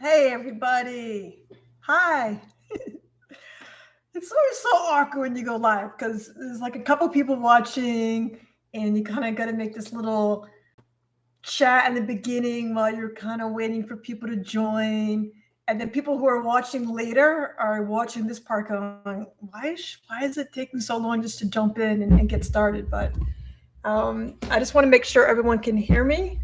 Hey, everybody. Hi. It's always so awkward when you go live because there's like a couple people watching, and you kind of got to make this little chat in the beginning while you're kind of waiting for people to join. And then people who are watching later are watching this part going, why is it taking so long just to jump in and get started? But I just want to make sure everyone can hear me.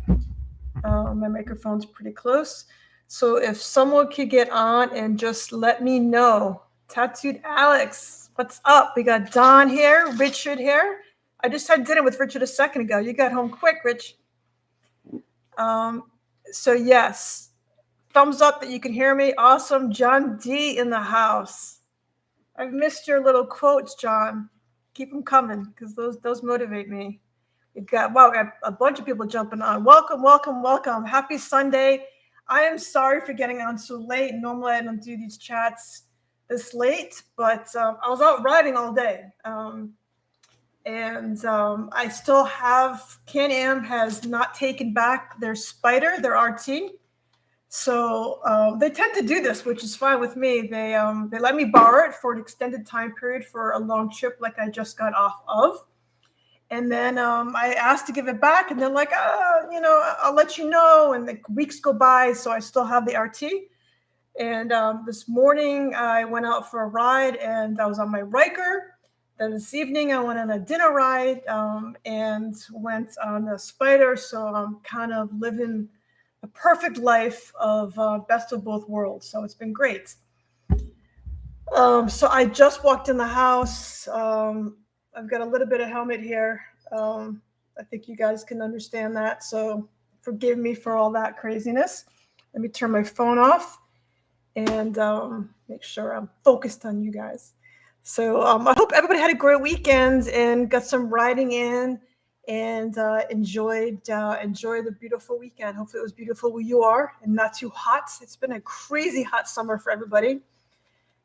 My microphone's pretty close. So if someone could get on and just let me know. Tattooed Alex, what's up? We got Don here, Richard here. I just had dinner with Richard a second ago. You got home quick, Rich. Um, so yes, thumbs up that you can hear me. Awesome. John D in the house. I've missed your little quotes, John. Keep them coming because those motivate me. We've got a bunch of people jumping on. Welcome, welcome, welcome. Happy Sunday. I am sorry for getting on so late. Normally I don't do these chats this late, but I was out riding all day. And I still have, Can-Am has not taken back their Spyder, their RT. So they tend to do this, which is fine with me. They let me borrow it for an extended time period for a long trip like I just got off of. And then I asked to give it back, and they're like, I'll let you know. And the weeks go by, so I still have the RT. And this morning I went out for a ride, and I was on my Ryker. Then this evening I went on a dinner ride and went on a Spyder. So I'm kind of living a perfect life of best of both worlds. So it's been great. So I just walked in the house. I've got a little bit of helmet here. I think you guys can understand that. So forgive me for all that craziness. Let me turn my phone off and make sure I'm focused on you guys. So I hope everybody had a great weekend and got some riding in and enjoyed the beautiful weekend. Hopefully it was beautiful where you are and not too hot. It's been a crazy hot summer for everybody,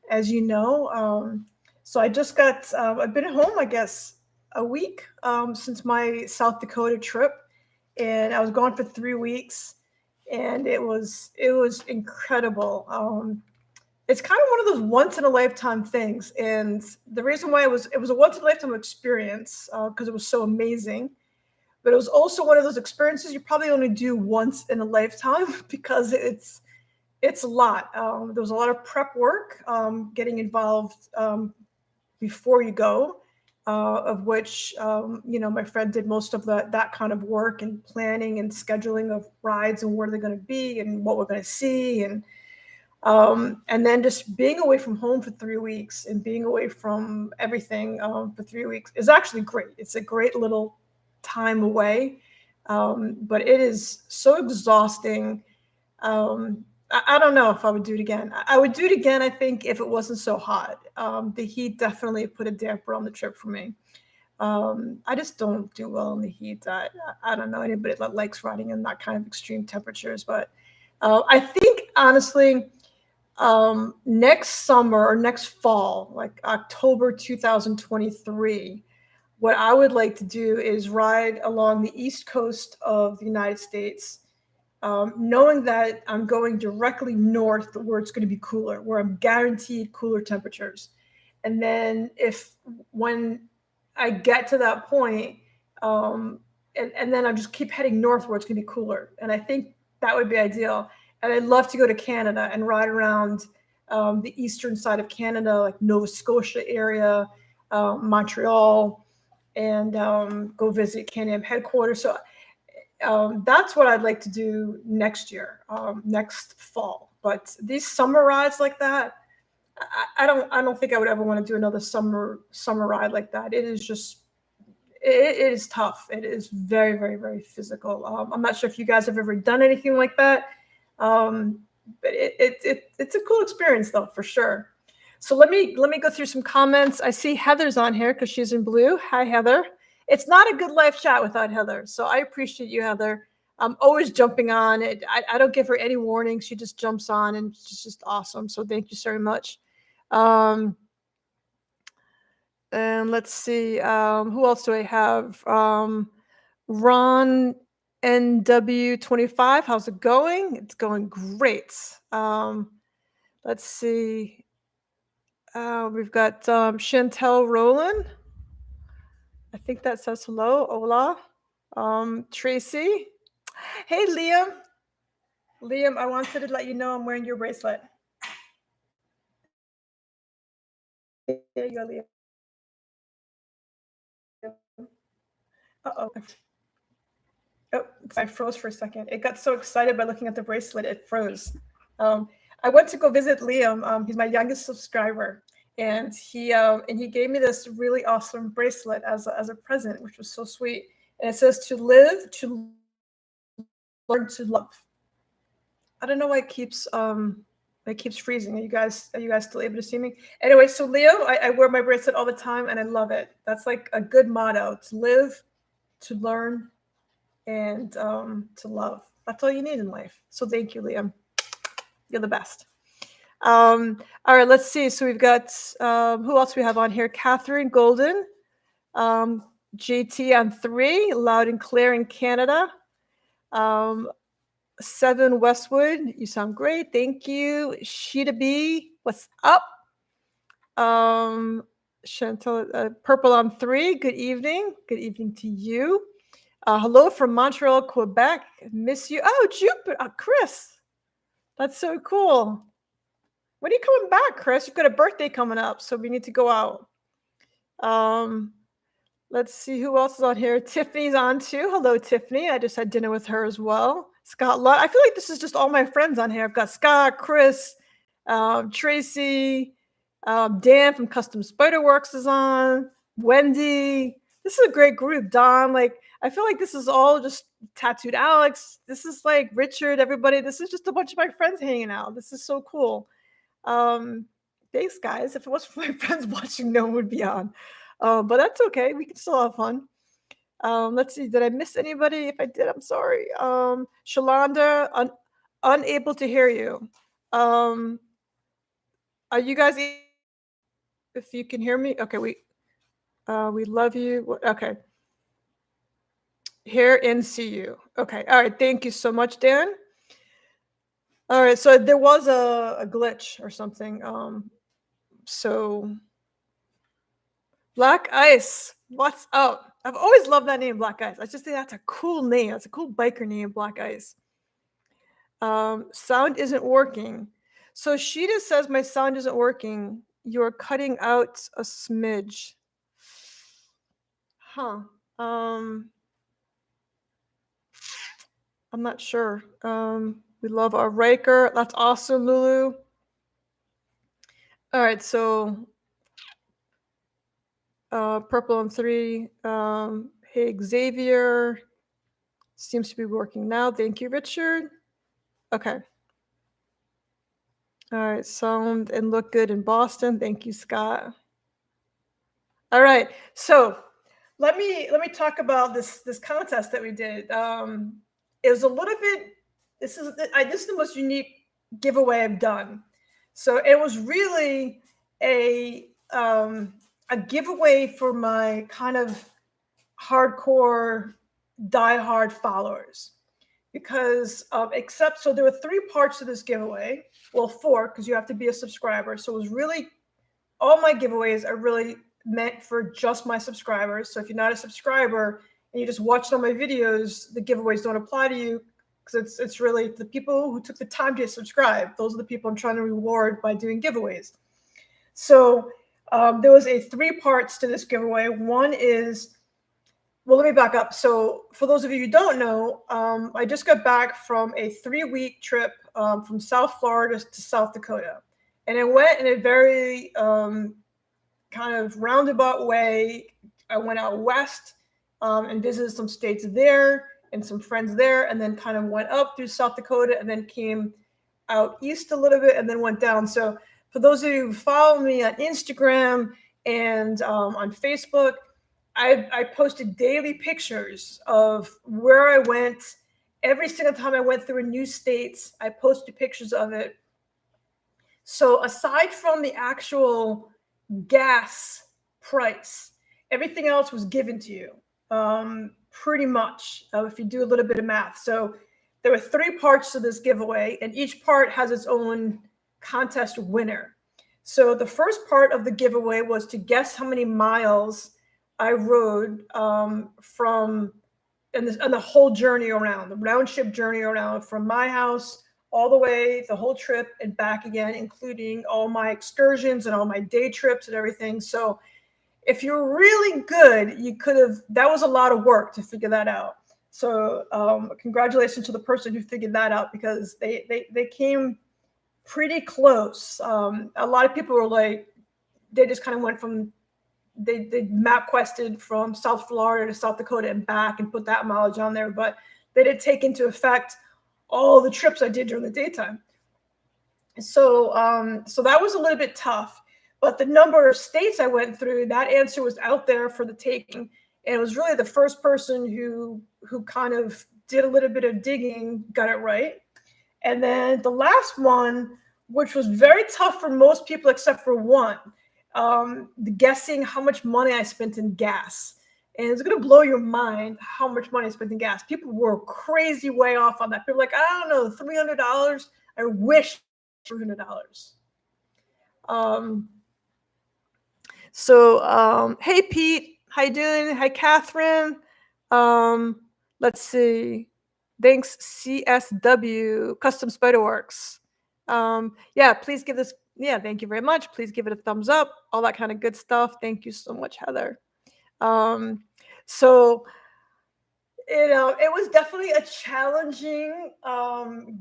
as you know. So I just got, I've been at home, I guess, a week since my South Dakota trip, and I was gone for 3 weeks, and it was incredible. It's kind of one of those once in a lifetime things, and the reason why it was a once in a lifetime experience because it was so amazing, but it was also one of those experiences you probably only do once in a lifetime because it's a lot. There was a lot of prep work, getting involved before you go, of which my friend did most of that kind of work and planning and scheduling of rides and where they're going to be and what we're going to see, and then just being away from home for 3 weeks and being away from everything for 3 weeks is actually great. It's a great little time away, but it is so exhausting. I don't know if I would do it again. I would do it again, I think, if it wasn't so hot. The heat definitely put a damper on the trip for me. I just don't do well in the heat. I don't know anybody that likes riding in that kind of extreme temperatures, but I think honestly, next summer or next fall, like October 2023, what I would like to do is ride along the east coast of the United States, knowing that I'm going directly north where it's going to be cooler, where I'm guaranteed cooler temperatures. And then if when I get to that point, and then I just keep heading north where it's going to be cooler. And I think that would be ideal. And I'd love to go to Canada and ride around the eastern side of Canada, like Nova Scotia area, Montreal, and go visit Can-Am headquarters. So that's what I'd like to do next year, next fall. But these summer rides like that, I don't think I would ever want to do another summer ride like that. It is just it is tough. It is very, very, very physical. I'm not sure if you guys have ever done anything like that, but it's a cool experience though, for sure. So let me go through some comments. I see Heather's on here because she's in blue. Hi, Heather. It's not a good live chat without Heather, so I appreciate you, Heather. I'm always jumping on it. I don't give her any warning. She just jumps on, and she's just awesome. So thank you so much. Um, and let's see, who else do I have? Ron NW25, how's it going? It's going great. Let's see. We've got Chantel Rowland. I think that says hello. Hola. Tracy. Hey, Liam. Liam, I wanted to let you know I'm wearing your bracelet. There you go, Liam. Uh-oh. Oh, I froze for a second. It got so excited by looking at the bracelet, it froze. I went to go visit Liam. He's my youngest subscriber, and he gave me this really awesome bracelet as a present, which was so sweet. And it says to live, to learn, to love. I don't know why it keeps freezing. Are you guys still able to see me? Anyway, so Liam, I wear my bracelet all the time, and I love it. That's like a good motto: to live, to learn, and to love. That's all you need in life. So thank you, Liam. You're the best. All right, let's see. So we've got who else we have on here? Catherine Golden, JT on 3, loud and clear in Canada. 7 Westwood, you sound great. Thank you. Sheeta B, what's up? Chantal, Purple on 3, good evening. Good evening to you. Hello from Montreal, Quebec. Miss you. Oh, Jupiter, Chris. That's so cool. When are you coming back, Chris? You've got a birthday coming up, so we need to go out. Let's see who else is on here. Tiffany's on too. Hello, Tiffany. I just had dinner with her as well. Scott, I feel like this is just all my friends on here. I've got Scott, Chris, Tracy, Dan from Custom Spyder Works is on. Wendy. This is a great group. Don, like I feel like this is all just Tattooed Alex. This is like Richard. Everybody. This is just a bunch of my friends hanging out. This is so cool. Thanks, guys. If it wasn't for my friends watching, no one would be on. But that's okay. We can still have fun. Let's see. Did I miss anybody? If I did, I'm sorry. Shalonda, unable to hear you. Are you guys? If you can hear me, okay. We love you. Okay. Hear and see you. Okay. All right. Thank you so much, Dan. All right. So there was a glitch or something. So Black Ice, what's up? I've always loved that name, Black Ice. I just think that's a cool name. That's a cool biker name, Black Ice. Sound isn't working. So Sheeta says my sound isn't working. You're cutting out a smidge. Huh. I'm not sure. We love our Ryker. That's awesome, Lulu. All right, so Purple on 3. Hey, Xavier. Seems to be working now. Thank you, Richard. Okay. All right, sound and look good in Boston. Thank you, Scott. All right, so let me talk about this contest that we did. It was a little bit. This is the most unique giveaway I've done. So it was really a giveaway for my kind of hardcore, diehard followers. Because so there were 3 parts to this giveaway. Well, 4, because you have to be a subscriber. So it was really, all my giveaways are really meant for just my subscribers. So if you're not a subscriber and you just watched all my videos, the giveaways don't apply to you, because it's really the people who took the time to subscribe. Those are the people I'm trying to reward by doing giveaways. So there was 3 parts to this giveaway. One is, well, let me back up. So for those of you who don't know, I just got back from a 3-week trip from South Florida to South Dakota. And I went in a very kind of roundabout way. I went out west and visited some states there and some friends there, and then kind of went up through South Dakota and then came out east a little bit and then went down. So for those of you who follow me on Instagram and on Facebook, I posted daily pictures of where I went. Every single time I went through a new state, I posted pictures of it. So aside from the actual gas price, everything else was given to you. pretty much, if you do a little bit of math. So there were 3 parts to this giveaway, and each part has its own contest winner. So the first part of the giveaway was to guess how many miles I rode from and the whole journey around, the round trip journey around from my house all the way, the whole trip and back again, including all my excursions and all my day trips and everything. So if you're really good, you could have, that was a lot of work to figure that out. So congratulations to the person who figured that out, because they came pretty close. A lot of people were like, they just kind of went from, they map quested from South Florida to South Dakota and back and put that mileage on there, but they did take into effect all the trips I did during the daytime. So so that was a little bit tough, but the number of states I went through, that answer was out there for the taking. And it was really the first person who kind of did a little bit of digging got it right. And then the last one, which was very tough for most people except for one, guessing how much money I spent in gas. And it's going to blow your mind how much money I spent in gas. People were crazy way off on that. People were like, I don't know, $300. I wish $300. Hey, Pete. How you doing? Hi, Catherine. Let's see. Thanks, CSW, Custom Spiderworks. Yeah, please give this. Yeah, thank you very much. Please give it a thumbs up. All that kind of good stuff. Thank you so much, Heather. So, it was definitely a challenging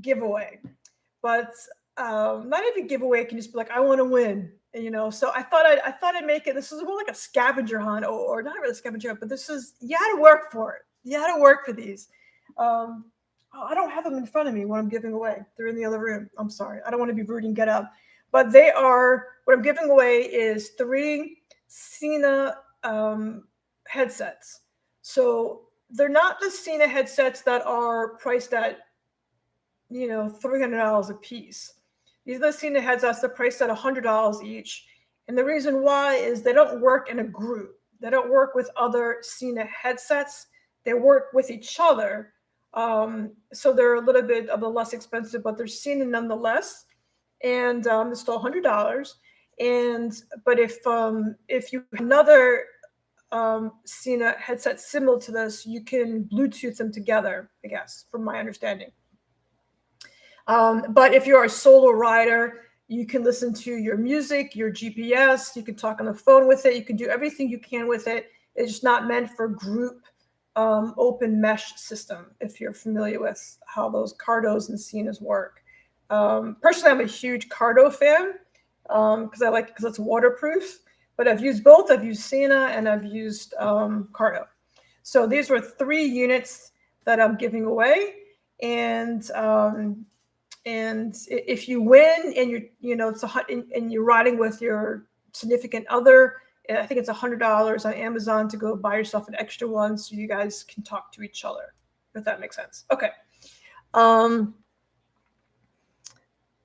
giveaway, but not every giveaway can just be like, I want to win. So I thought I'd make it. This is more like a scavenger hunt, or not really a scavenger hunt, but this is, you had to work for it. You had to work for these. I don't have them in front of me when I'm giving away. They're in the other room. I'm sorry. I don't want to be rude and get up. But they are, what I'm giving away is 3 Sena headsets. So they're not the Sena headsets that are priced at, $300 a piece. These are the Sena headsets that are priced at $100 each. And the reason why is they don't work in a group. They don't work with other Sena headsets. They work with each other. So they're a little bit of the less expensive, but they're Sena nonetheless. And it's still $100. But if you have another Sena headset similar to this, you can Bluetooth them together, I guess, from my understanding. But if you're a solo rider, you can listen to your music, your GPS, you can talk on the phone with it, you can do everything you can with it. It's just not meant for group open mesh system, if you're familiar with how those Cardos and Senas work. Personally, I'm a huge Cardo fan because I like it because it's waterproof. But I've used both. I've used Sena and I've used Cardo. So these were 3 units that I'm giving away. And if you win and and you're riding with your significant other, I think it's $100 on Amazon to go buy yourself an extra one so you guys can talk to each other, if that makes sense. Okay.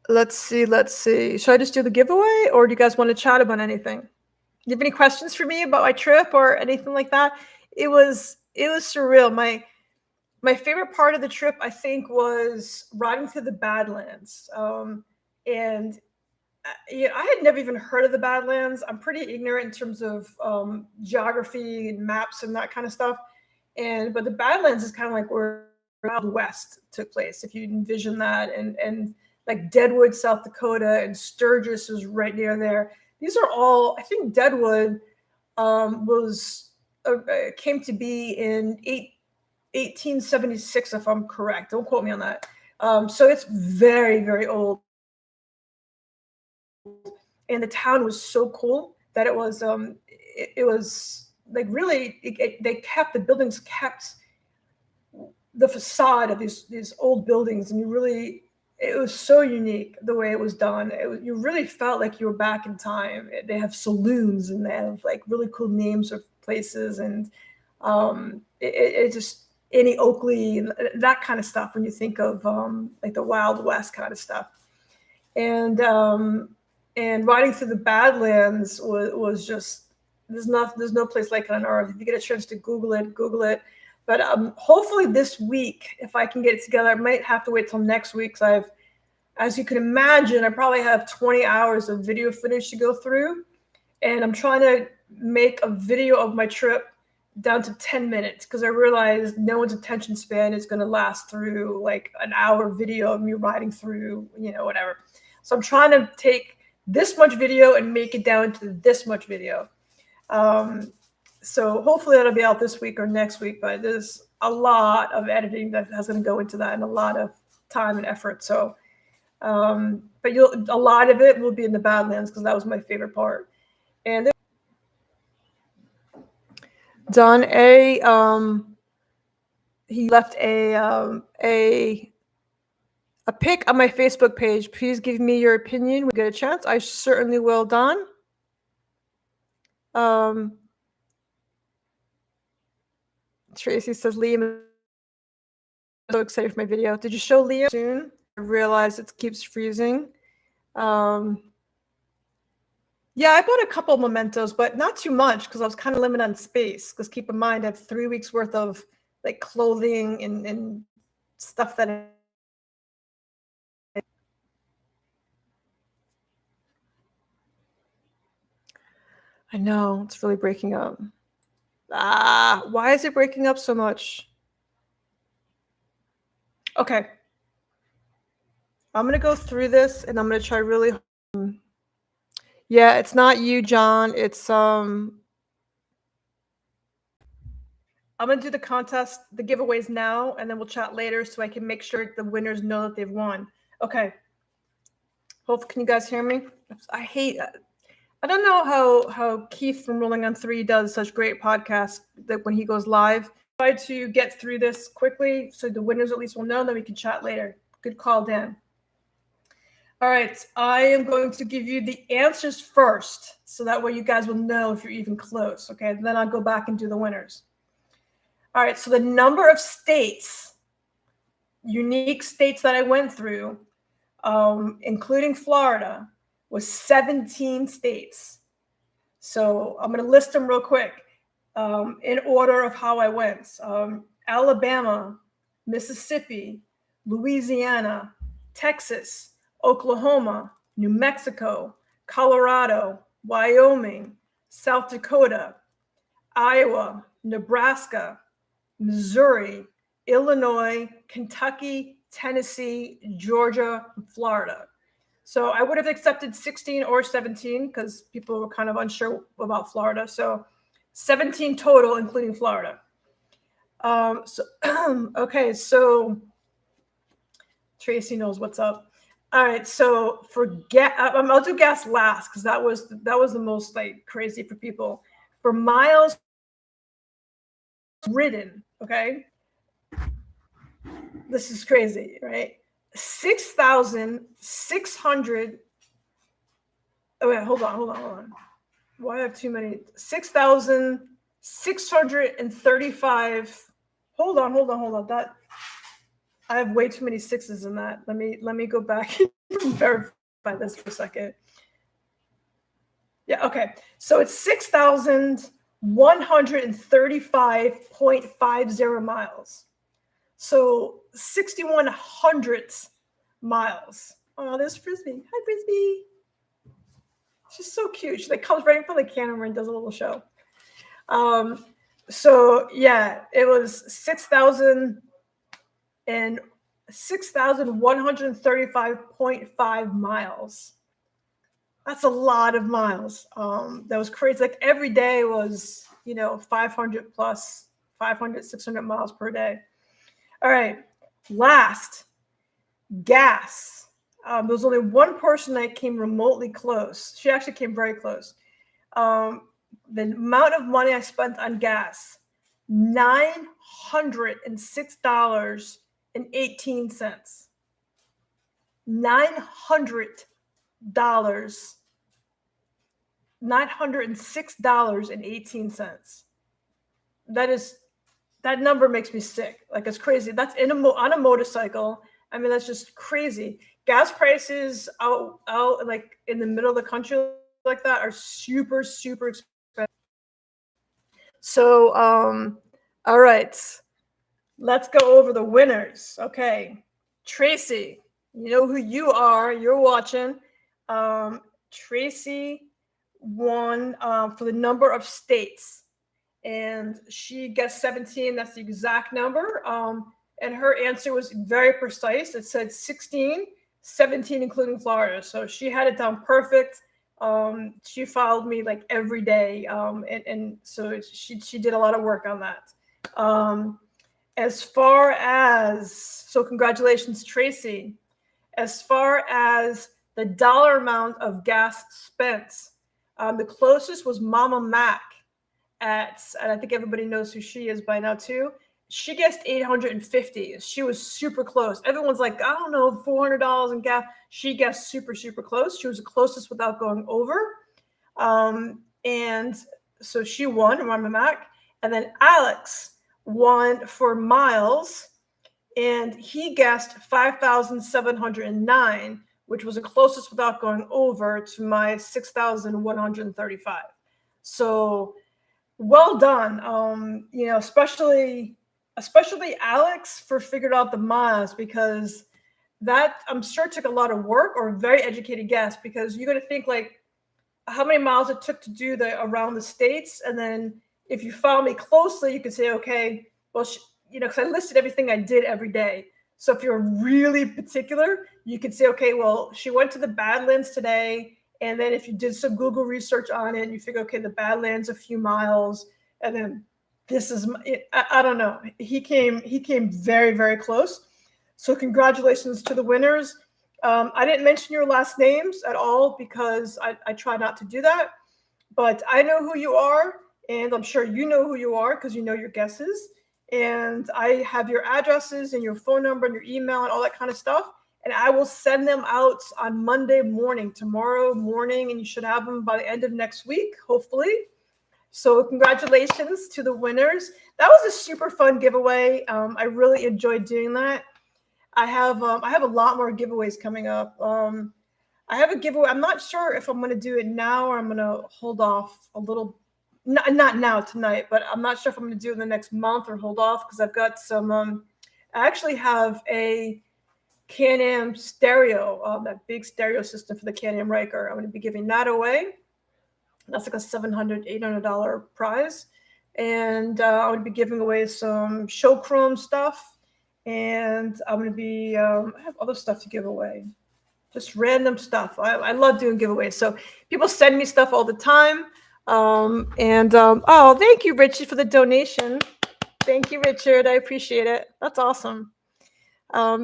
Let's see. Should I just do the giveaway, or do you guys want to chat about anything? Do you have any questions for me about my trip or anything like that? It was surreal. My favorite part of the trip, I think, was riding through the Badlands. And I had never even heard of the Badlands. I'm pretty ignorant in terms of geography and maps and that kind of stuff. But the Badlands is kind of like where Wild West took place, if you envision that. And like Deadwood, South Dakota, and Sturgis is right near there. These are all, I think Deadwood came to be in 1876, if I'm correct. Don't quote me on that. So it's very, very old. And the town was so cool that it was like really, the buildings kept the facade of these old buildings, and it was so unique the way it was done. You really felt like you were back in time. They have saloons and they have like really cool names of places, and it just Annie Oakley and that kind of stuff when you think of like the Wild West kind of stuff. And riding through the Badlands was just, there's no place like it on earth. If you get a chance to Google it. But hopefully this week, if I can get it together, I might have to wait till next week because as you can imagine, I probably have 20 hours of video footage to go through. And I'm trying to make a video of my trip down to 10 minutes because I realized no one's attention span is going to last through like an hour video of me riding through, whatever. So I'm trying to take this much video and make it down to this much video. So hopefully that'll be out this week or next week, but there's a lot of editing that has going to go into that and a lot of time and effort. So, but a lot of it will be in the Badlands because that was my favorite part. And Don A, he left a pic on my Facebook page. Please give me your opinion. We get a chance. I certainly will, Don. Tracy says, Liam, I'm so excited for my video. Did you show Liam soon? I realized it keeps freezing. Yeah, I bought a couple of mementos, but not too much because I was kind of limited on space. Because keep in mind, I have 3 weeks worth of like clothing and stuff that. I know it's really breaking up. Why is it breaking up so much? Okay. I'm going to go through this and I'm going to try really hard. Yeah, it's not you, John. It's I'm going to do the contest, the giveaways now, and then we'll chat later so I can make sure the winners know that they've won. Okay. Can you guys hear me? I don't know how Keith from Rolling on 3 does such great podcasts that when he goes live. Try to get through this quickly so the winners at least will know, then we can chat later. Good call, Dan. All right, I am going to give you the answers first, so that way you guys will know if you're even close, okay? Then I'll go back and do the winners. All right, so the number of states, unique states that I went through, including Florida, was 17 states. So I'm going to list them real quick in order of how I went. Alabama, Mississippi, Louisiana, Texas, Oklahoma, New Mexico, Colorado, Wyoming, South Dakota, Iowa, Nebraska, Missouri, Illinois, Kentucky, Tennessee, Georgia, and Florida. So I would have accepted 16 or 17 because people were kind of unsure about Florida. So 17 total, including Florida. Okay, so Tracy knows what's up. All right, so for gas, I'll do gas last because that was the most like crazy for people. For miles ridden, okay, this is crazy, right? 6,600. Oh wait, hold on. Why do I have too many? 6,635. Hold on. That I have way too many sixes in that. Let me go back and verify this for a second. Yeah, okay. So it's 6,135.50 miles. So 6,100 miles. Oh, there's Frisbee. Hi, Frisbee. She's so cute. She like comes right in front of the camera and does a little show. So yeah, it was 6,135.5 miles. That's a lot of miles. That was crazy. Like every day was, 500 plus, 500, 600 miles per day. All right. Last, gas. There was only one person that came remotely close. She actually came very close. The amount of money I spent on gas, $906.18. $906.18. That number makes me sick. Like it's crazy. That's on a motorcycle. I mean, that's just crazy. Gas prices out like in the middle of the country like that are super, super expensive. So, all right. let's go over the winners. Okay, Tracy, you know who you are. You're watching. Tracy won for the number of states, and she guessed 17. That's the exact number. And her answer was very precise. It said 16, 17, including Florida. So she had it down perfect. She followed me like every day. And so she did a lot of work on that. As far as, so congratulations, Tracy. As far as the dollar amount of gas spent, the closest was Mama Mac and I think everybody knows who she is by now too. She guessed 850. She was super close. Everyone's like, I don't know, $400 in gas. She guessed super, super close. She was the closest without going over. And so she won, Mama Mac. And then Alex won for miles, and he guessed 5,709, which was the closest without going over to my 6,135. So well done. Especially Alex for figured out the miles, because that I'm sure took a lot of work, or a very educated guess, because you got to think like how many miles it took to do the around the states, and then if you follow me closely, you could say, okay, well, because I listed everything I did every day. So if you're really particular, you could say, okay, well, she went to the Badlands today. And then if you did some Google research on it, you figure, okay, the Badlands a few miles, and then this is, I don't know. He came very, very close. So congratulations to the winners. I didn't mention your last names at all because I try not to do that. But I know who you are, and I'm sure you know who you are because you know your guesses. And I have your addresses and your phone number and your email and all that kind of stuff. And I will send them out on Monday morning, tomorrow morning, and you should have them by the end of next week, hopefully. So congratulations to the winners. That was a super fun giveaway. I really enjoyed doing that. I have a lot more giveaways coming up. I have a giveaway. I'm not sure if I'm going to do it now or I'm going to hold off a little. Not now tonight, but I'm not sure if I'm going to do it in the next month or hold off because I've got some. I actually have a Can-Am stereo, that big stereo system for the Can-Am Ryker. I'm going to be giving that away. That's like a $700, $800 prize. And I'm going to be giving away some show chrome stuff. And I'm going to be, I have other stuff to give away. Just random stuff. I love doing giveaways. So people send me stuff all the time. Oh, thank you, Richie, for the donation. Thank you, Richard. I appreciate it. That's awesome. I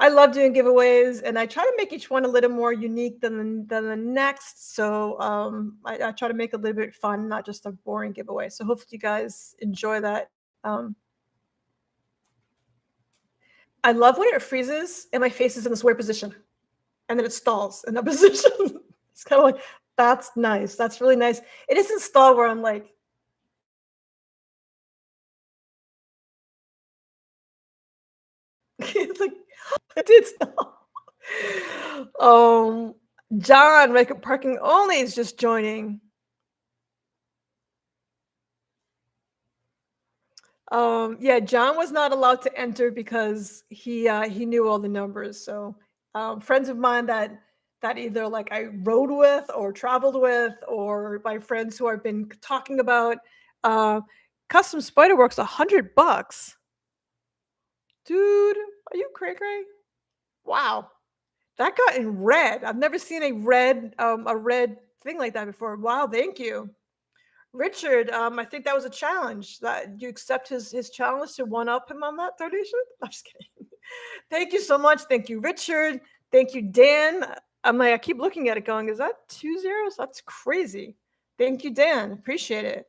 love doing giveaways, and I try to make each one a little more unique than the next. So I try to make it a little bit fun, not just a boring giveaway. So hopefully you guys enjoy that. I love when it freezes and my face is in this weird position, and then it stalls in that position. It's kind of like, that's nice. That's really nice. It isn't stall where I'm like, it's like, it did stall. John, Ryker Parking Only is just joining. Yeah, John was not allowed to enter because he knew all the numbers. So friends of mine that either like I rode with or traveled with, or my friends who I've been talking about, custom Spyder Works, $100. Dude, are you cray cray? Wow. That got in red. I've never seen a red thing like that before. Wow, thank you. Richard, I think that was a challenge. That you accept his challenge to one up him on that donation? I'm just kidding. Thank you so much. Thank you, Richard. Thank you, Dan. I keep looking at it going, is that 2 zeros? That's crazy. Thank you, Dan. Appreciate it.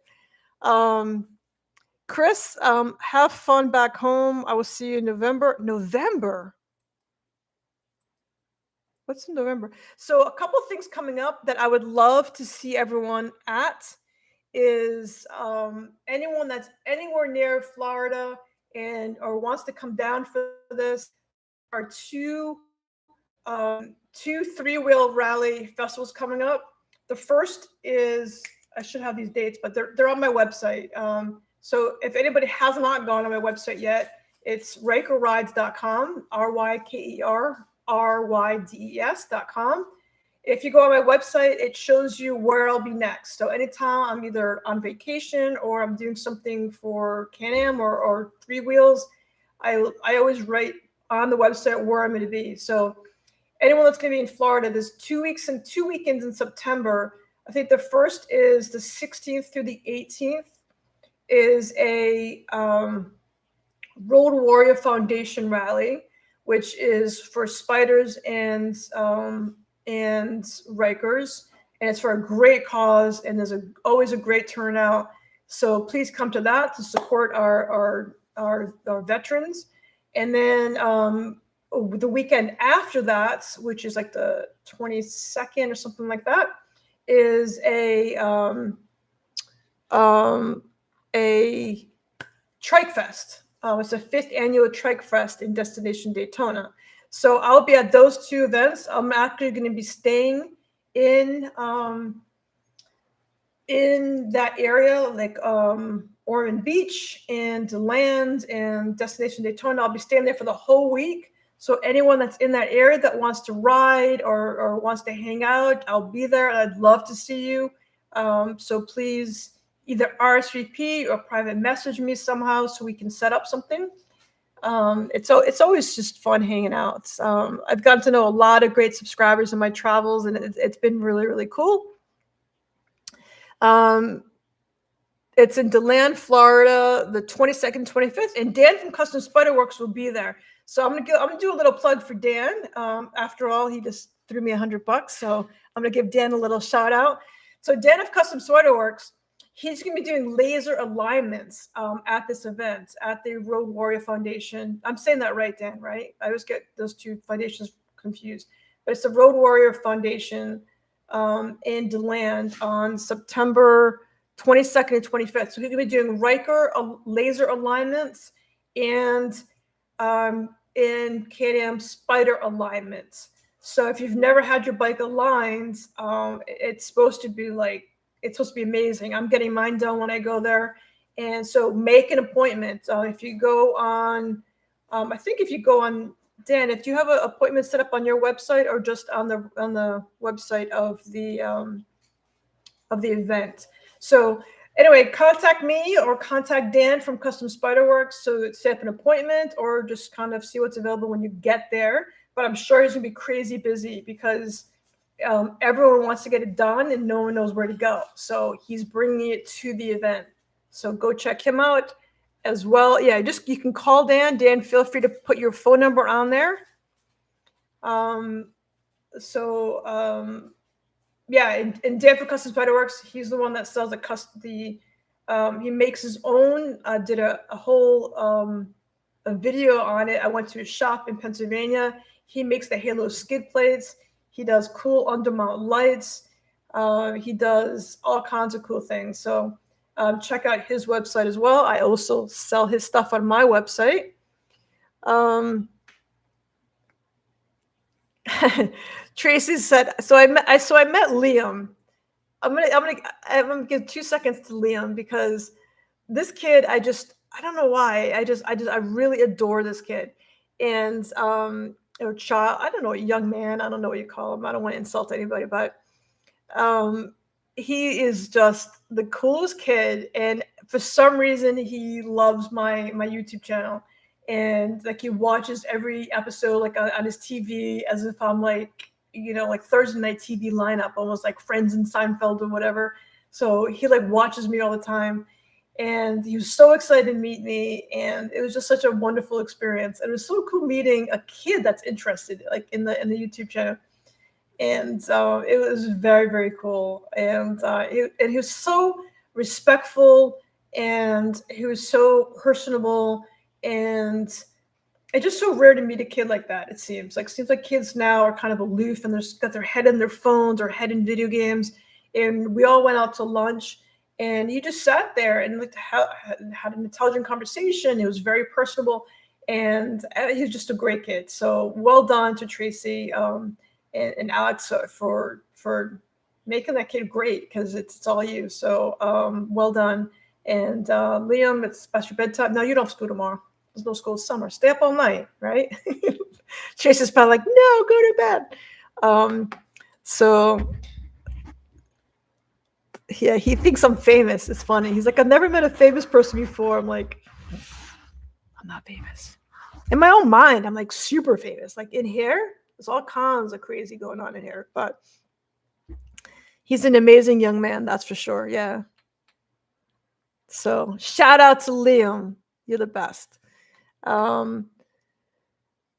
Chris, have fun back home. I will see you in November. November? What's in November? So a couple things coming up that I would love to see everyone at is anyone that's anywhere near Florida and or wants to come down for this are two 3-wheel rally festivals coming up. The first is, I should have these dates, but they're on my website. So if anybody has not gone on my website yet, it's rykerrydes.com, RYKERRYDES.com. If you go on my website, it shows you where I'll be next. So anytime I'm either on vacation or I'm doing something for Can-Am or three wheels, I always write on the website where I'm going to be. So anyone that's going to be in Florida, there's 2 weeks and 2 weekends in September. I think the first is the 16th through the 18th is a Road Warrior Foundation rally, which is for Spyders and Rykers, and it's for a great cause, and there's always a great turnout. So please come to that to support our veterans. And then the weekend after that, which is like the 22nd or something like that, is a Trike Fest. It's the 5th annual Trike Fest in Destination Daytona. So I'll be at those two events. I'm actually going to be staying in that area, like Ormond Beach and DeLand and Destination Daytona. I'll be staying there for the whole week. So anyone that's in that area that wants to ride or wants to hang out, I'll be there. I'd love to see you. So please either RSVP or private message me somehow so we can set up something. It's always just fun hanging out. I've gotten to know a lot of great subscribers in my travels, and it's been really, really cool. It's in DeLand, Florida, the 22nd, 25th, and Dan from Custom Spyder Works will be there. So I'm gonna do a little plug for Dan. After all, he just threw me $100, so I'm gonna give Dan a little shout out. So Dan of Custom Spyder Works, he's gonna be doing laser alignments at this event at the Road Warrior Foundation. I'm saying that right, Dan, right? I always get those two foundations confused, but it's the Road Warrior Foundation in DeLand on September 22nd and 25th. So he's going to be doing Ryker laser alignments and in Can-Am Spyder alignments. So if you've never had your bike aligned, it's supposed to be amazing. I'm getting mine done when I go there. And so make an appointment. If you go on, I think if you go on, Dan, if you have an appointment set up on your website or just on the website of the event. So anyway, contact me or contact Dan from Custom Spyder Works to set up an appointment or just kind of see what's available when you get there. But I'm sure he's gonna be crazy busy because everyone wants to get it done and no one knows where to go. So he's bringing it to the event. So go check him out as well. Yeah, you can call Dan. Dan, feel free to put your phone number on there. Yeah, and Dan for Custom Spyder Works, he's the one that sells he makes his own. Did a whole a video on it. I went to his shop in Pennsylvania. He makes the Halo skid plates. He does cool undermount lights. He does all kinds of cool things. So check out his website as well. I also sell his stuff on my website. Tracy said, so I met Liam. I'm gonna give 2 seconds to Liam because this kid, I don't know why. I really adore this kid. And or child, I don't know, young man, I don't know what you call him. I don't want to insult anybody, but he is just the coolest kid. And for some reason, he loves my YouTube channel. And like he watches every episode like on his TV as if I'm like Thursday night TV lineup, almost like Friends and Seinfeld or whatever. So he like watches me all the time, and he was so excited to meet me, and it was just such a wonderful experience. And it was so cool meeting a kid that's interested like in the YouTube channel, and it was very, very cool. And he was so respectful, and he was so personable. And it's just so rare to meet a kid like that. It seems like kids now are kind of aloof and they're got their head in their phones or head in video games. And we all went out to lunch, and he just sat there and had an intelligent conversation. It was very personable, and he's just a great kid. So well done to Tracy and Alex for making that kid great, because it's all you. So well done. And Liam, it's past your bedtime. No, you don't have school tomorrow. There's no school this summer. Stay up all night, right? Chase is probably like, no, go to bed. So yeah, he thinks I'm famous. It's funny. He's like, I've never met a famous person before. I'm like, I'm not famous. In my own mind, I'm like super famous. Like in hair, there's all kinds of crazy going on in here. But he's an amazing young man, that's for sure. Yeah. So shout out to Liam. You're the best.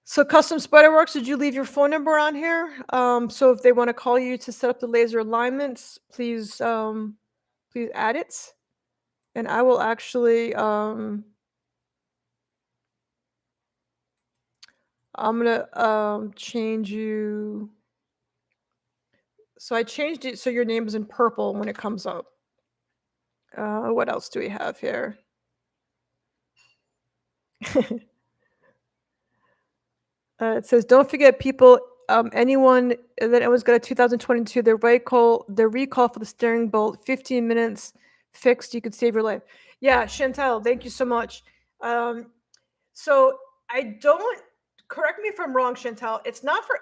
So Custom Spider Works, did you leave your phone number on here? So if they want to call you to set up the laser alignments, please add it. And I will actually I'm gonna change you. So I changed it so your name is in purple when it comes up. What else do we have here? It says, don't forget people, anyone that was got a 2022, the recall for the steering bolt, 15 minutes fixed, you could save your life. Yeah, Chantel, thank you so much. So I don't, correct me if I'm wrong, Chantel, it's not for,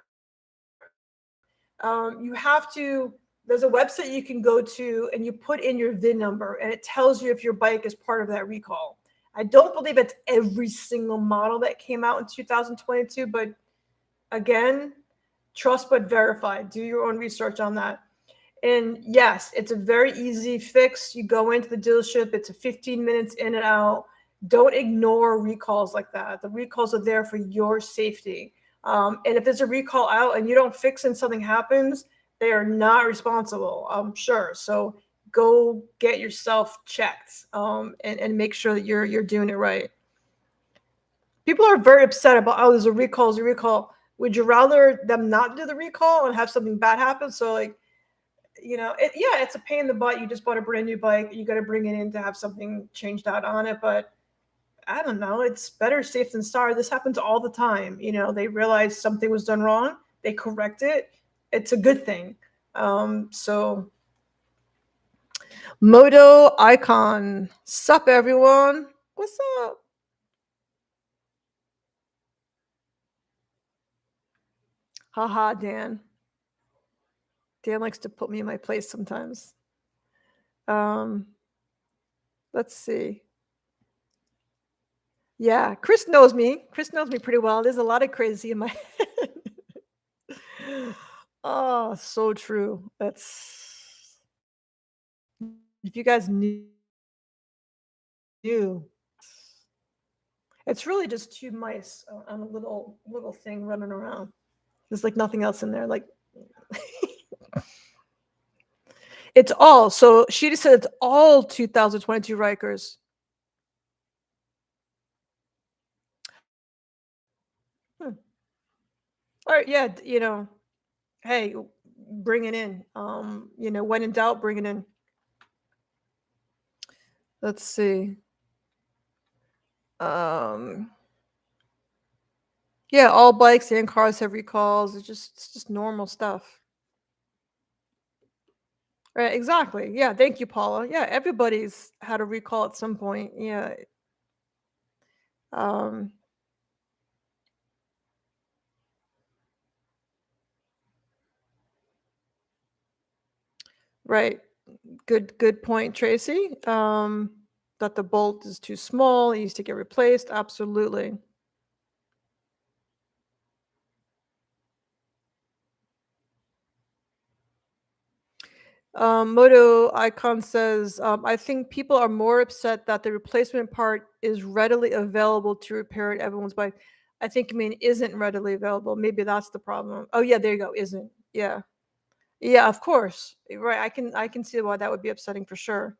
you have to, there's a website you can go to and you put in your VIN number and it tells you if your bike is part of that recall. I don't believe it's every single model that came out in 2022, but again, trust but verify. Do your own research on that. And yes, it's a very easy fix. You go into the dealership, it's a 15 minutes in and out. Don't ignore recalls like that. The recalls are there for your safety. And if there's a recall out and you don't fix and something happens, they are not responsible, I'm sure. So go get yourself checked and make sure that you're doing it right. People are very upset about, oh, there's a recall. Would you rather them not do the recall and have something bad happen? So like, it's a pain in the butt. You just bought a brand new bike. You got to bring it in to have something changed out on it. But I don't know. It's better safe than sorry. This happens all the time. They realize something was done wrong. They correct it. It's a good thing. So Moto Icon. Sup, everyone? What's up? Haha, Dan. Dan likes to put me in my place sometimes. Let's see. Yeah, Chris knows me. Chris knows me pretty well. There's a lot of crazy in my head. Oh, so true. That's, if you guys knew, it's really just two mice on a little thing running around. There's like nothing else in there. Like it's all. So she just said it's all 2022 Rikers. All right, yeah, hey, bring it in. When in doubt, bring it in. Let's see. Yeah, all bikes and cars have recalls. It's just normal stuff. Right, exactly. Yeah, thank you, Paula. Yeah, everybody's had a recall at some point. Yeah. Right. Good point, Tracy. That the bolt is too small, it needs to get replaced. Absolutely. Moto Icon says, I think people are more upset that the replacement part is readily available to repair it. Everyone's bike. I think you mean isn't readily available. Maybe that's the problem. Oh yeah, there you go. Isn't. Yeah. Yeah, of course. Right. I can see why that would be upsetting for sure.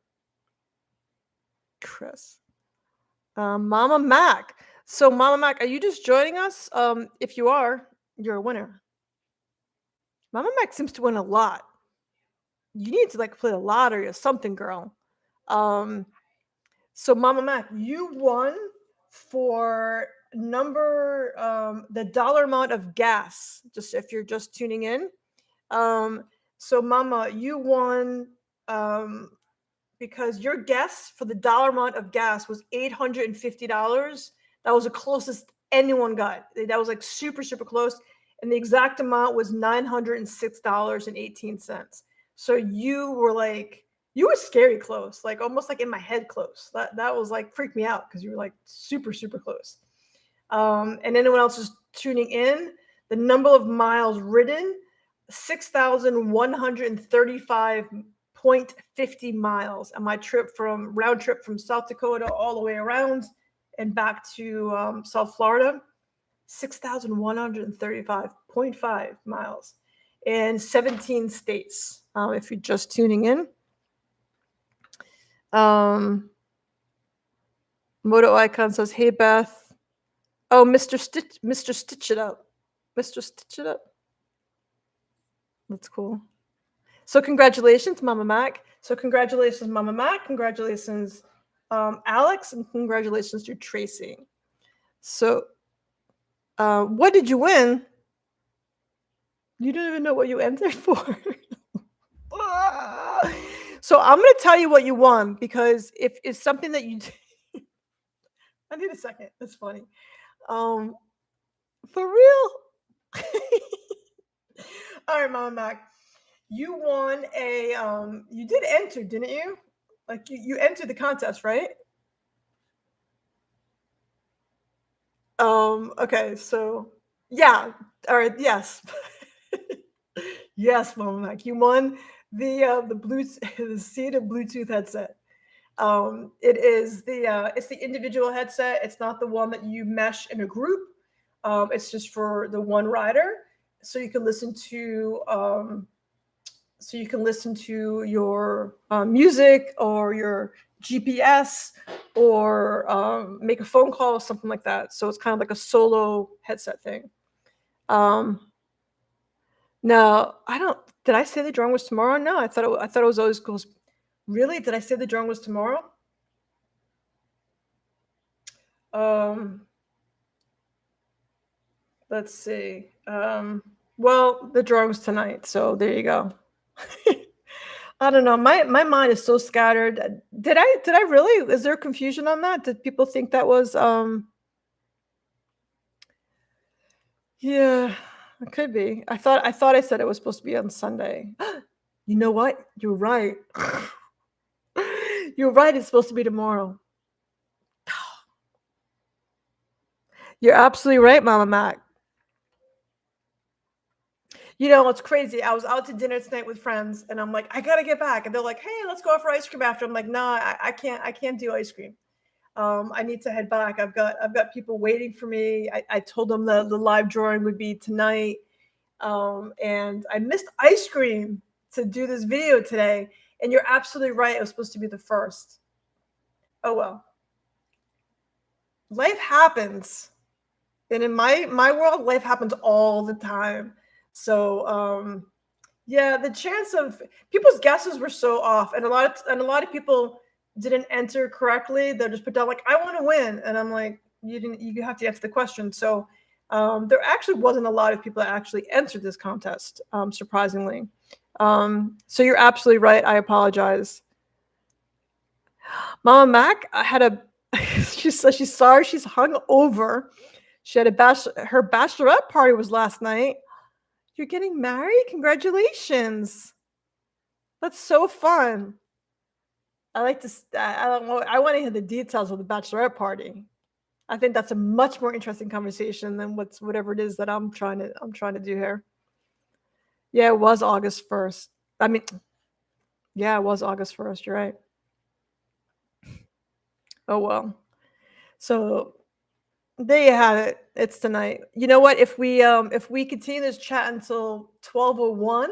Chris. Mama Mac. So Mama Mac, are you just joining us? If you are, you're a winner. Mama Mac seems to win a lot. You need to like play the lottery or something, girl. So Mama Mac, you won for the dollar amount of gas. Just if you're just tuning in. So Mama, you won because your guess for the dollar amount of gas was $850. That was the closest anyone got. That was like super, super close. And the exact amount was $906.18. So you were scary close, like almost like in my head close. That was like freaked me out because you were like super, super close. And anyone else is tuning in, the number of miles ridden, 6,135.50 miles on my round trip from South Dakota all the way around and back to South Florida. 6,135.5 miles in 17 states. If you're just tuning in. Moto Icon says, "Hey Beth." Oh, Mr. Stitch It Up. Mr. Stitch It Up. That's cool. So congratulations, Mama Mac. Congratulations, Alex, and congratulations to Tracy. So, what did you win? You don't even know what you entered for. So I'm going to tell you what you won, because if it's something that you I need a second. That's funny. For real? All right, Mama Mac. You won you did enter, didn't you? Like you entered the contest, right? Okay, so yeah. All right, yes. Yes, Mama Mac. You won the the Cedar Bluetooth headset. It's the individual headset. It's not the one that you mesh in a group. It's just for the one rider, so you can listen to your music or your GPS or make a phone call or something like that. So it's kind of like a solo headset thing. No, I don't. Did I say the drawing was tomorrow? No, I thought it was always cool. Really? Did I say the drawing was tomorrow? Let's see. Well, the drawing was tonight, so there you go. I don't know. My mind is so scattered. Did I really? Is there confusion on that? Did people think that was Yeah, it could be. I thought I said it was supposed to be on Sunday. You know what? You're right. You're right. It's supposed to be tomorrow. You're absolutely right, Mama Mac. You know, it's crazy. I was out to dinner tonight with friends, and I'm like, I gotta get back. And they're like, hey, let's go out for ice cream after. I'm like, nah, I can't. I can't do ice cream. I need to head back. I've got people waiting for me. I told them the live drawing would be tonight, and I missed ice cream to do this video today. And you're absolutely right. It was supposed to be the first. Oh well, life happens, and in my world, life happens all the time. So yeah, the chance of people's guesses were so off, and a lot of people didn't enter correctly. They'll just put down like, I want to win, and I'm like, you didn't. You have to answer the question. So there actually wasn't a lot of people that actually entered this contest, surprisingly. So you're absolutely right. I apologize, Mama Mac. I had a. She said she's sorry. She's hung over. She had her bachelorette party was last night. You're getting married? Congratulations. That's so fun. I like to. I don't know. I want to hear the details of the bachelorette party. I think that's a much more interesting conversation than whatever it is that I'm trying to do here. Yeah, it was August 1st. I mean, yeah, it was August 1st. You're right. Oh well. So there you have it. It's tonight. You know what? If we continue this chat until 12:01,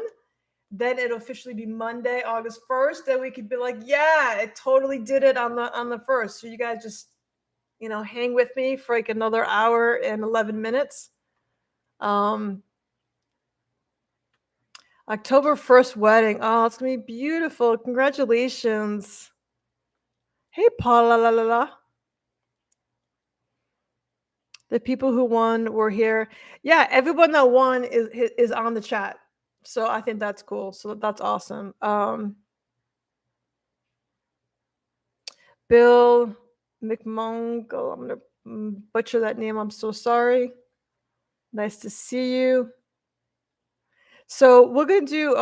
then it'll officially be Monday, August 1st. Then we could be like, yeah, it totally did it on the 1st. So you guys just, hang with me for like another hour and 11 minutes. October 1st wedding. Oh, it's gonna be beautiful. Congratulations. Hey, Paula la la la. The people who won were here. Yeah, everyone that won is on the chat. So I think that's cool. So that's awesome. Bill McMongo. I'm going to butcher that name. I'm so sorry. Nice to see you. So we're going to do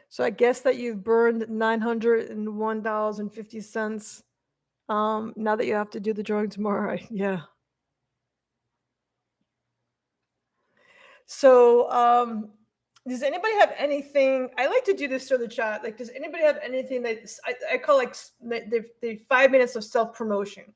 so I guess that you've burned $901.50 now that you have to do the drawing tomorrow. Yeah. So does anybody have anything? I like to do this through the chat. Like, does anybody have anything that I call like the 5 minutes of self-promotion?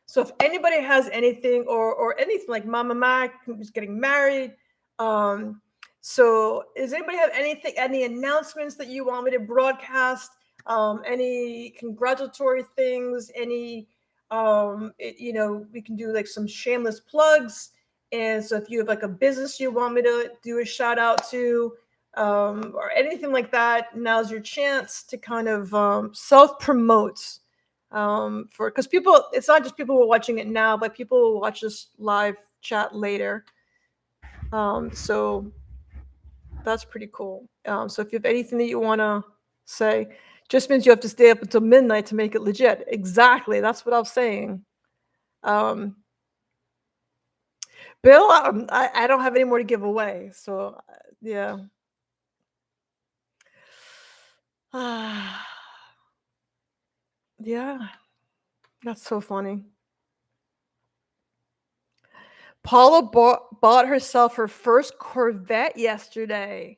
So if anybody has anything or anything like Mama Mac who's getting married, so does anybody have anything, any announcements that you want me to broadcast? Any congratulatory things? Any we can do like some shameless plugs. And so if you have like a business you want me to do a shout out to, or anything like that, now's your chance to kind of self-promote, because people, it's not just people who are watching it now, but people will watch this live chat later. So that's pretty cool. So if you have anything that you want to say, just means you have to stay up until midnight to make it legit. Exactly. That's what I was saying. Bill, I don't have any more to give away. So, yeah. Yeah, that's so funny. Paula bought herself her first Corvette yesterday.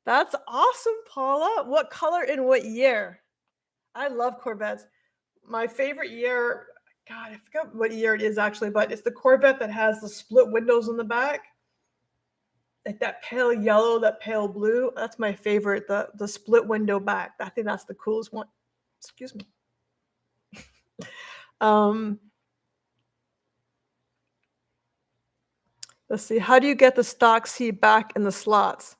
That's awesome, Paula. What color and what year? I love Corvettes. My favorite year, God, I forgot what year it is actually, but it's the Corvette that has the split windows on the back. Like that pale yellow, that pale blue. That's my favorite. The split window back. I think that's the coolest one. Excuse me. Let's see. How do you get the stock seat back in the slots?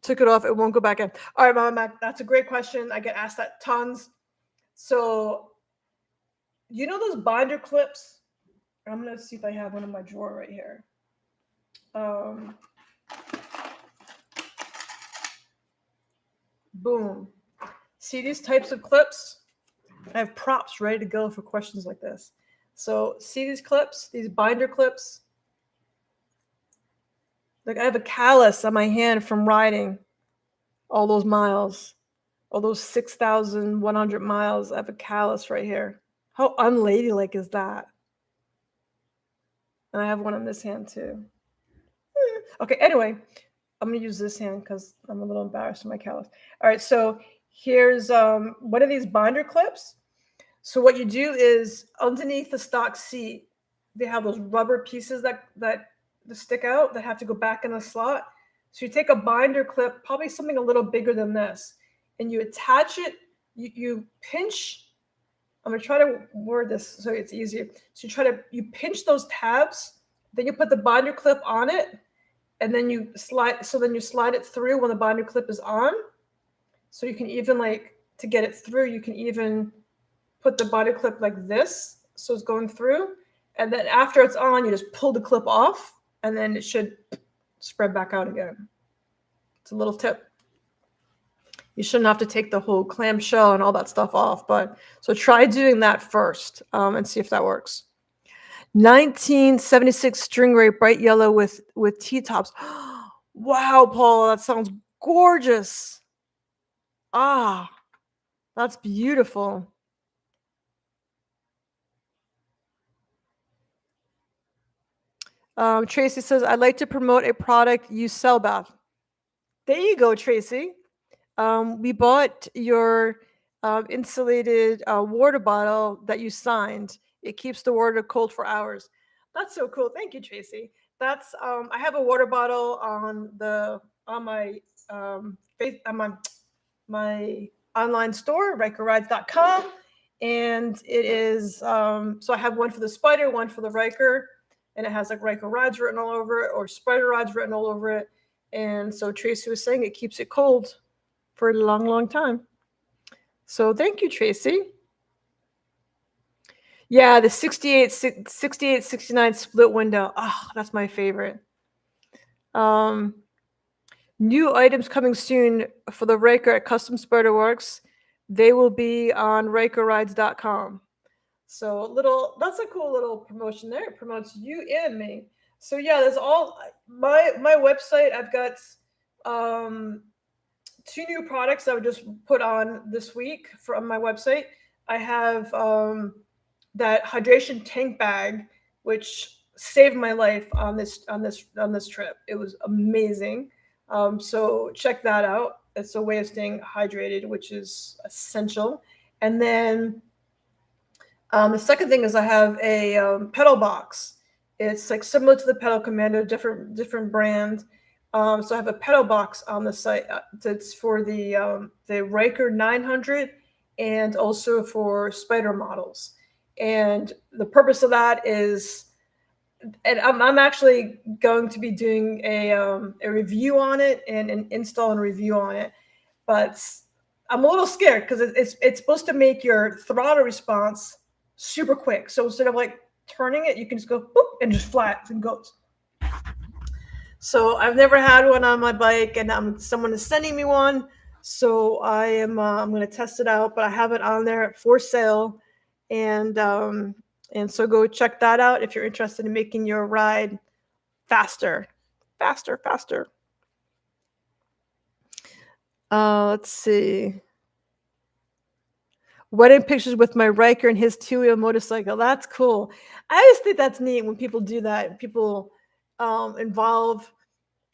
Took it off. It won't go back in. All right, Mama Mac. That's a great question. I get asked that tons. So, you know those binder clips? I'm going to see if I have one in my drawer right here. Boom. See these types of clips? I have props ready to go for questions like this. So, see these clips, these binder clips? Like, I have a callus on my hand from riding all those miles, all those 6,100 miles. I have a callus right here. How unladylike is that? And I have one on this hand too. Okay, anyway, I'm gonna use this hand because I'm a little embarrassed of my callus. All right, so here's one of these binder clips. So what you do is underneath the stock seat, they have those rubber pieces that stick out that have to go back in the slot. So you take a binder clip, probably something a little bigger than this, and you attach it. You pinch. I'm gonna try to word this so it's easier. So you pinch those tabs, then you put the binder clip on it, and then you slide. So then you slide it through when the binder clip is on. So you can even to get it through, you can even put the binder clip like this, so it's going through. And then after it's on, you just pull the clip off, and then it should spread back out again. It's a little tip. You shouldn't have to take the whole clamshell and all that stuff off, but so try doing that first and see if that works. 1976 Stingray, bright yellow with T-tops. Wow, Paula, that sounds gorgeous. Ah, that's beautiful. Tracy says, I'd like to promote a product you sell, Beth. There you go, Tracy. We bought your insulated water bottle that you signed. It keeps the water cold for hours. That's so cool. Thank you, Tracy. That's I have a water bottle on my my online store, Rydes.com, and it is so I have one for the Spyder, one for the Ryker, and it has like Ryker Rydes written all over it or Spyder Rydes written all over it. And so Tracy was saying it keeps it cold for a long, long time. So thank you, Tracy. Yeah, the 68, 69 split window. Oh, that's my favorite. New items coming soon for the Ryker at Custom Spyder Works. They will be on RykerRydes.com. So that's a cool little promotion there. It promotes you and me. So yeah, there's all my website. I've got 2 new products that I just put on this week from my website. I have that hydration tank bag, which saved my life on this trip. It was amazing. So check that out. It's a way of staying hydrated, which is essential. And then the second thing is I have a pedal box. It's like similar to the Pedal Commando, different brand. So I have a pedal box on the site that's for the Ryker 900 and also for Spyder models. And the purpose of that is, and I'm actually going to be doing a review on it and an install and review on it, but I'm a little scared because it's supposed to make your throttle response super quick. So instead of like turning it, you can just go boop and just flat and goes. So I've never had one on my bike, and someone is sending me one. So I'm going to test it out, but I have it on there for sale, and so go check that out if you're interested in making your ride faster. Let's see. Wedding pictures with my Ryker and his 2-wheel motorcycle. That's cool. I always think that's neat when people do that. People involve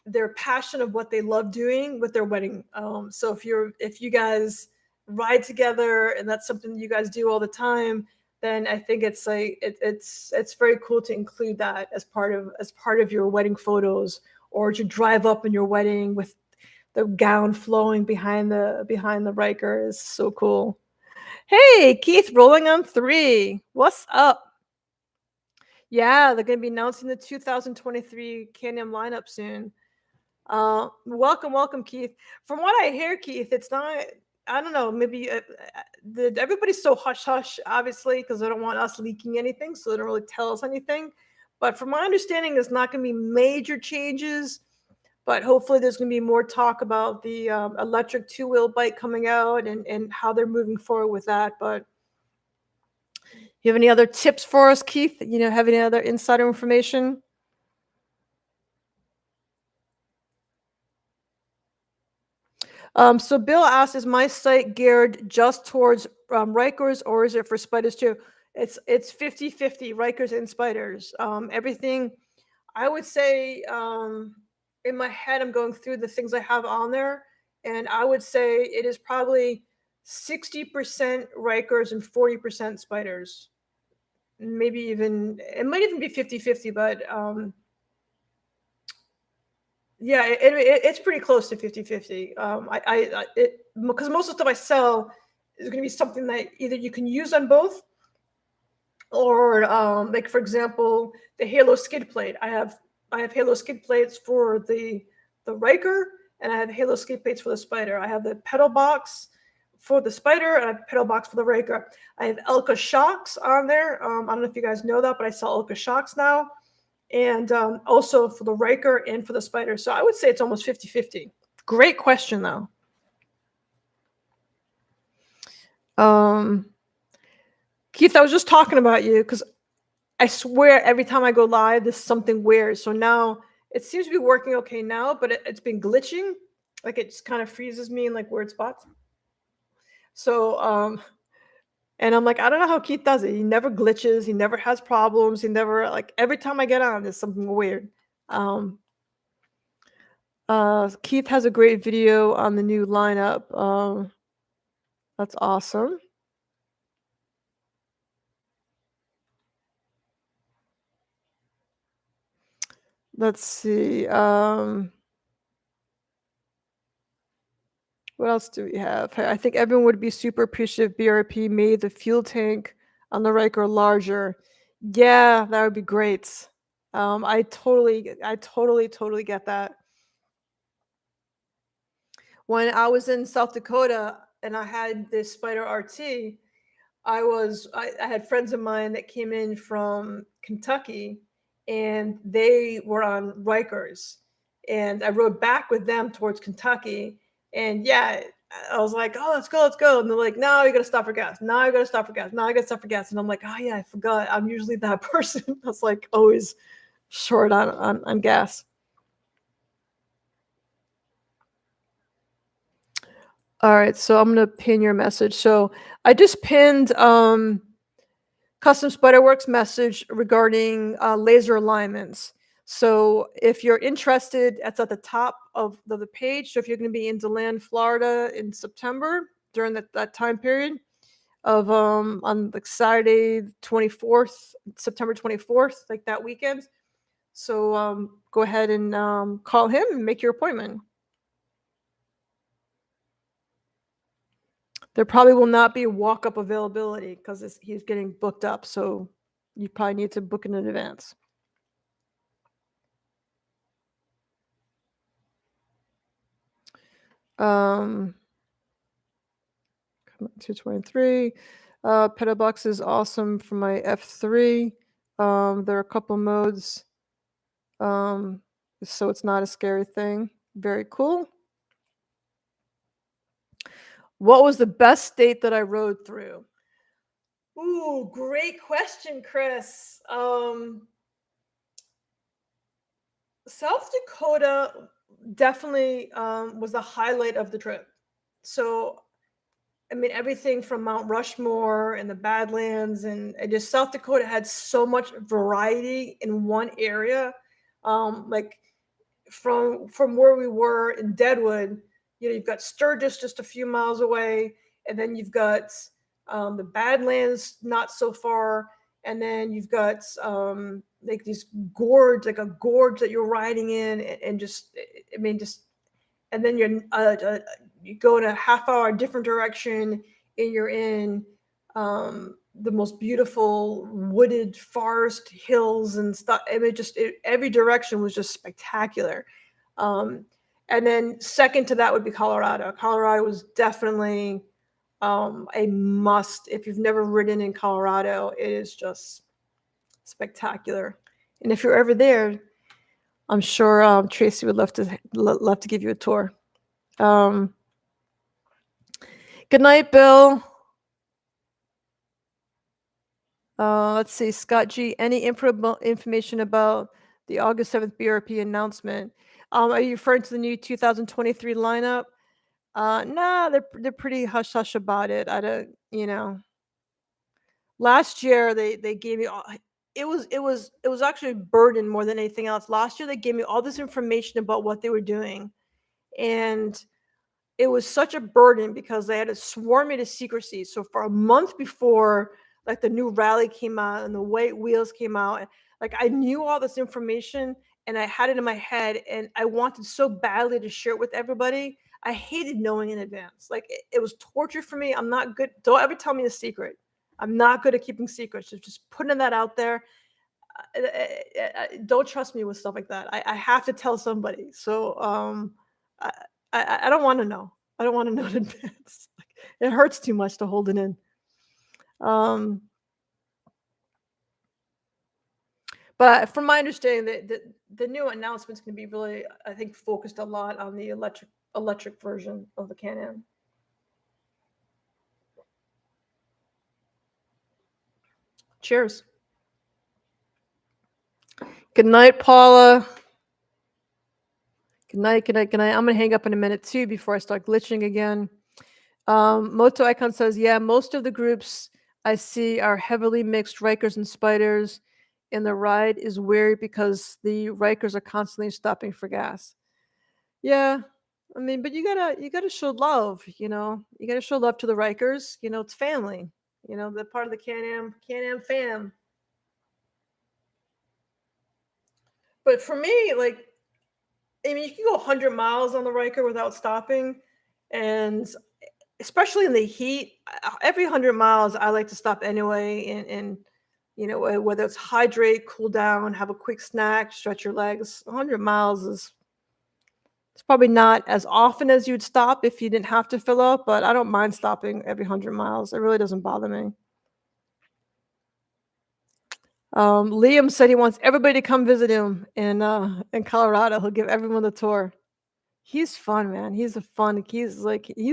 their passion of what they love doing with their wedding. So if you guys ride together and that's something you guys do all the time, then I think it's like it's very cool to include that as part of your wedding photos, or to drive up in your wedding with the gown flowing behind the Ryker is so cool. Hey, Keith, rolling on 3. What's up? Yeah, they're going to be announcing the 2023 Can-Am lineup soon. Welcome, Keith. From what I hear, Keith, it's not. I don't know. Maybe everybody's so hush hush, obviously, because they don't want us leaking anything, so they don't really tell us anything. But from my understanding, there's not going to be major changes. But hopefully, there's going to be more talk about the electric 2-wheel bike coming out and how they're moving forward with that. But you have any other tips for us, Keith? Have any other insider information? So Bill asked, is my site geared just towards Rykers, or is it for Spyders too? It's 50-50, Rykers and Spyders. Everything, I would say, in my head, I'm going through the things I have on there, and I would say it is probably 60% Rykers and 40% Spyders. Maybe it might even be 50-50, but yeah, it's pretty close to 50-50. Because most of the stuff I sell is going to be something that either you can use on both, or like, for example, the Halo skid plate. I have Halo skid plates for the Ryker, and I have Halo skid plates for the Spyder. I have the pedal box for the Spyder, and I have pedal box for the Ryker. I have Elka shocks on there. I don't know if you guys know that, but I sell Elka shocks now. And also for the Ryker and for the Spyder. So I would say it's almost 50-50. Great question, though. Keith, I was just talking about you because I swear every time I go live, there's something weird. So now it seems to be working okay now, but it's been glitching. Like, it just kind of freezes me in like weird spots. So and I'm like, I don't know how Keith does it. He never glitches. He never has problems. He never, like, every time I get on, there's something weird. Keith has a great video on the new lineup. That's awesome. Let's see. What else do we have? I think everyone would be super appreciative BRP made the fuel tank on the Ryker larger. Yeah, that would be great. I totally get that. When I was in South Dakota and I had this Spyder RT, I had friends of mine that came in from Kentucky, and they were on Rykers. and I rode back with them towards Kentucky. And yeah, I was like, "Oh, let's go." And they're like, "No, you gotta stop for gas. No, you gotta stop for gas. No, I gotta stop for gas." And I'm like, "Oh yeah, I forgot. I'm usually that person that's like always short on gas." All right, so I'm gonna pin your message. So I just pinned Custom Spiderworks message regarding laser alignments. So if you're interested, it's at the top of the page. So if you're going to be in DeLand, Florida in September during that time period of on like Saturday 24th, September 24th, like that weekend. So go ahead and call him and make your appointment. There probably will not be walk-up availability because he's getting booked up. So you probably need to book in advance. Um, 223. Pedal box is awesome for my F3. There are a couple modes. So it's not a scary thing. Very cool. What was the best state that I rode through? Ooh, great question, Chris. South Dakota definitely was the highlight of the trip. So I mean, everything from Mount Rushmore and the Badlands, and just South Dakota had so much variety in one area. Like from where we were in Deadwood, you've got Sturgis just a few miles away, and then you've got the Badlands not so far, and then you've got like these gorge, like a gorge that you're riding in, and just, I mean, just, and then you go in a half hour different direction, and you're in the most beautiful wooded forest hills and stuff. I mean, every direction was just spectacular. Um, and then second to that would be Colorado. Colorado was definitely a must. If you've never ridden in Colorado, it is just spectacular. And if you're ever there, I'm sure Tracy would love to give you a tour. Good night, Bill. Let's see, Scott G. Any information about the August 7th BRP announcement? Are you referring to the new 2023 lineup? Nah, they're pretty hush hush about it. I don't. Last year they gave me all. It was actually a burden more than anything else. Last year they gave me all this information about what they were doing, and it was such a burden because they had to sworn me to secrecy. So for a month before, like the new rally came out and the white wheels came out, like I knew all this information and I had it in my head and I wanted so badly to share it with everybody. I hated knowing in advance. Like it was torture for me. I'm not good. Don't ever tell me a secret. I'm not good at keeping secrets. So just putting that out there. Don't trust me with stuff like that. I have to tell somebody. So I, I don't want to know. I don't want to know in advance. It hurts too much to hold it in. But from my understanding, the new announcement's going to be really, I think, focused a lot on the electric version of the Can-Am. Cheers. Good night, Paula. Good night, good night, good night. I'm going to hang up in a minute, too, before I start glitching again. Moto Icon says, yeah, most of the groups I see are heavily mixed Rykers and Spyders, and the ride is weird because the Rykers are constantly stopping for gas. Yeah, I mean, but you gotta show love, you gotta show love to the Rykers. It's family. They're part of the Can-Am fam. But for me, like, I mean, you can go 100 miles on the Ryker without stopping, and especially in the heat, every 100 miles, I like to stop anyway, and whether it's hydrate, cool down, have a quick snack, stretch your legs. 100 miles it's probably not as often as you'd stop if you didn't have to fill up, but I don't mind stopping every 100 miles. It really doesn't bother me. Liam said he wants everybody to come visit him in Colorado. He'll give everyone the tour. He's fun, man. He's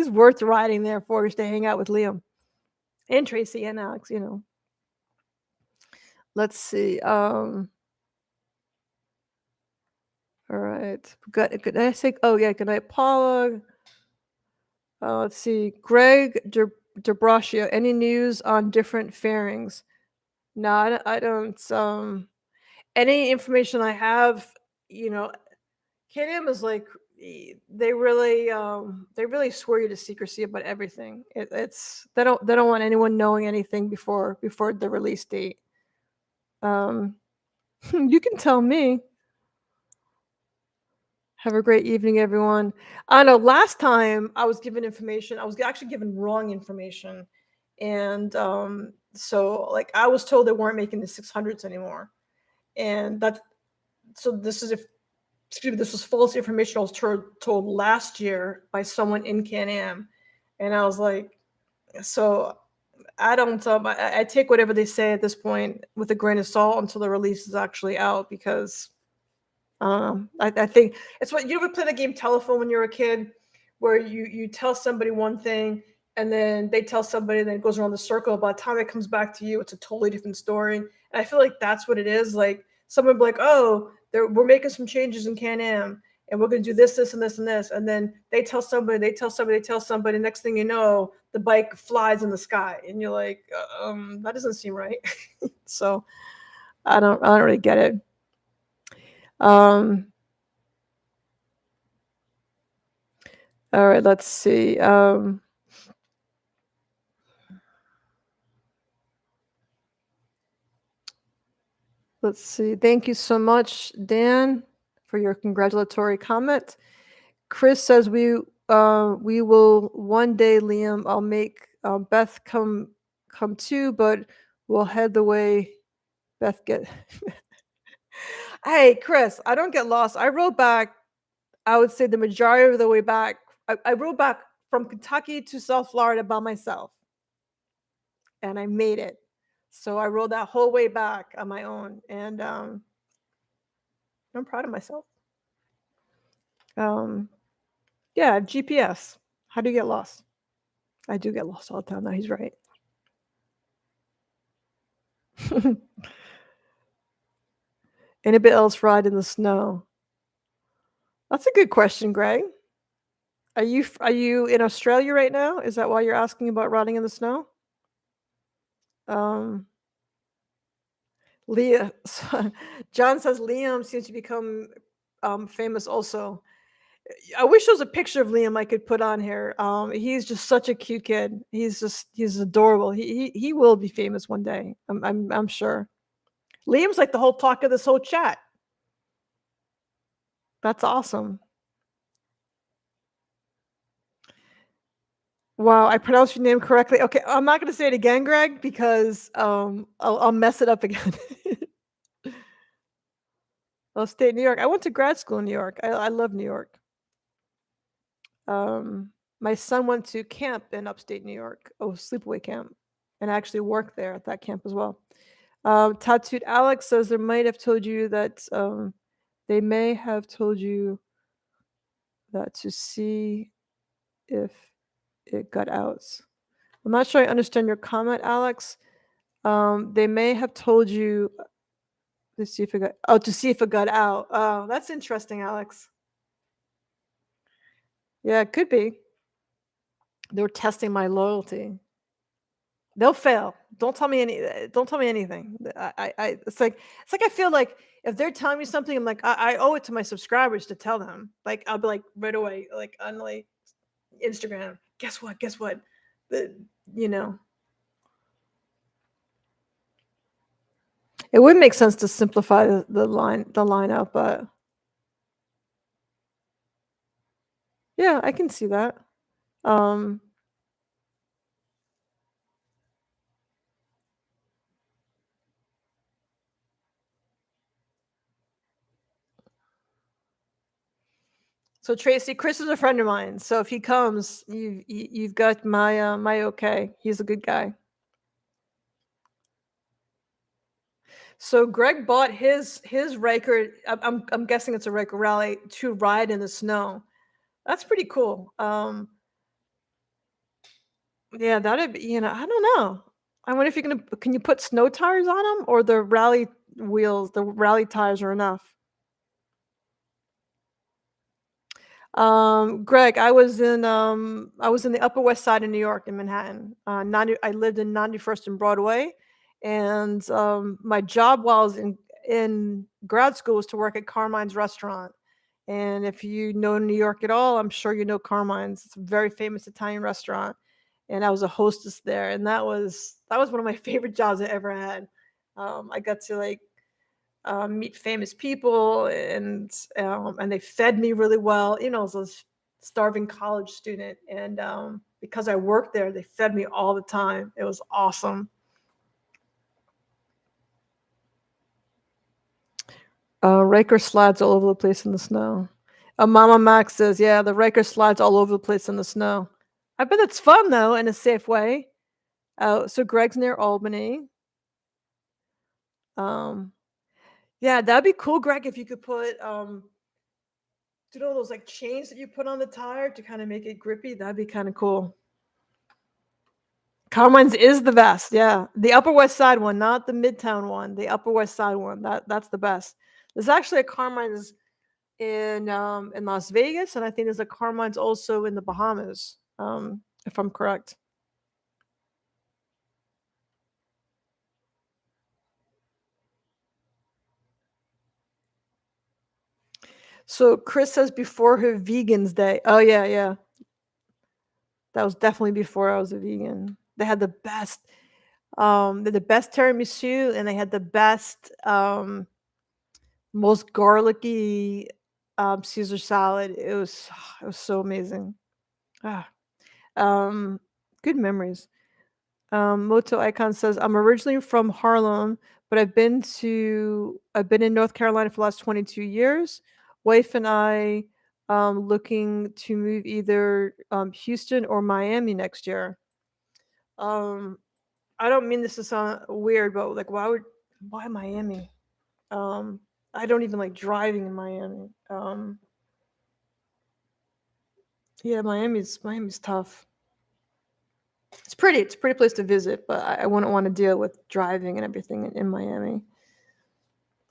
worth riding there for just to hang out with Liam and Tracy and Alex, you know. Let's see. All right. Good. Did I say? Oh yeah. Good night, Paula. Let's see. Greg DeBraccio. Any news on different fairings? No, I don't. Any information I have, you know, K&M is like they really swear you to secrecy about everything. It's they don't want anyone knowing anything before the release date. You can tell me. Have a great evening, everyone. I know last time I was given information, I was actually given wrong information. And so like I was told they weren't making the 600s anymore. And that so this is if excuse me, this was false information I was told last year by someone in Can-Am. And I was like, so I don't I take whatever they say at this point with a grain of salt until the release is actually out because I think it's what you ever play the game telephone when you're a kid, where you tell somebody one thing and then they tell somebody, and then it goes around the circle. By the time it comes back to you, it's a totally different story. And I feel like that's what it is. Like someone would be like, "Oh, we're making some changes in Can-Am, and we're going to do this, this, and this, and this," and then they tell somebody, they tell somebody, they tell somebody. Next thing you know, the bike flies in the sky, and you're like, "That doesn't seem right." So I don't really get it. Um, all right, let's see. Let's see. Thank you so much, Dan, for your congratulatory comment. Chris says we will one day, Liam. I'll make Beth come too, but we'll head the way Beth get. Hey, Chris, I don't get lost. I rode back. I would say the majority of the way back. I rode back from Kentucky to South Florida by myself, and I made it. So I rode that whole way back on my own, and I'm proud of myself. Um, yeah, GPS. How do you get lost? I do get lost all the time. No, he's right. Anybody else ride in the snow? That's a good question, Greg. Are you in Australia right now? Is that why you're asking about riding in the snow? Um, Leah, John says Liam seems to become famous also. I wish there was a picture of Liam I could put on here. He's just such a cute kid. He's adorable. He will be famous one day. I'm sure. Liam's like the whole talk of this whole chat. That's awesome. Wow, I pronounced your name correctly. Okay, I'm not gonna say it again, Greg, because I'll mess it up again. Upstate New York. I went to grad school in New York. I love New York. Um, my son went to camp in upstate New York. Oh, sleepaway camp, and I actually worked there at that camp as well. Tattooed Alex says they might have told you that they may have told you that to see if it got out. I'm not sure I understand your comment, Alex. They may have told you to see if it got out. Oh, that's interesting, Alex. Yeah, it could be. They were testing my loyalty. They'll fail. Don't tell me anything. It's like I feel like if they're telling me something, I'm like, I owe it to my subscribers to tell them. Like I'll be like right away, like on like Instagram. Guess what? Guess what? The you know. It would make sense to simplify the line out, but yeah, I can see that. Um So Tracy, Chris is a friend of mine. So if he comes, you've got my okay. He's a good guy. So Greg bought his Ryker. I'm guessing it's a Ryker Rally to ride in the snow. That's pretty cool. Yeah, that'd be, I don't know. I wonder if can you put snow tires on them, or the rally wheels, the rally tires are enough. Greg, I was in the Upper West Side of New York in Manhattan. 90, I lived in 91st and Broadway, and my job while I was in grad school was to work at Carmine's restaurant. And if you know New York at all, I'm sure you know Carmine's. It's a very famous Italian restaurant, and I was a hostess there, and that was one of my favorite jobs I ever had. I got to like meet famous people, and they fed me really well. As a starving college student, and because I worked there, they fed me all the time. It was awesome. Riker slides all over the place in the snow. Mama Max says, "Yeah, the Riker slides all over the place in the snow." I bet it's fun though, in a safe way. So Greg's near Albany. Um, yeah, that'd be cool, Greg, if you could put those like chains that you put on the tire to kind of make it grippy. That'd be kind of cool. Carmine's is the best. Yeah, the Upper West Side one, not the Midtown one. The Upper West Side one. That's the best. There's actually a Carmine's in Las Vegas, and I think there's a Carmine's also in the Bahamas, if I'm correct. So Chris says before her Vegan's Day. Oh yeah, yeah. That was definitely before I was a vegan. They had the best tiramisu, and they had the best most garlicky Caesar salad. It was so amazing. Ah, um, good memories. Moto Icon says, "I'm originally from Harlem, but I've been in North Carolina for the last 22 years. Wife and I looking to move either Houston or Miami next year." Um, I don't mean this to sound weird, but like, why Miami? Um, I don't even like driving in Miami. Yeah, Miami's tough. It's pretty. It's a pretty place to visit, but I wouldn't want to deal with driving and everything in Miami.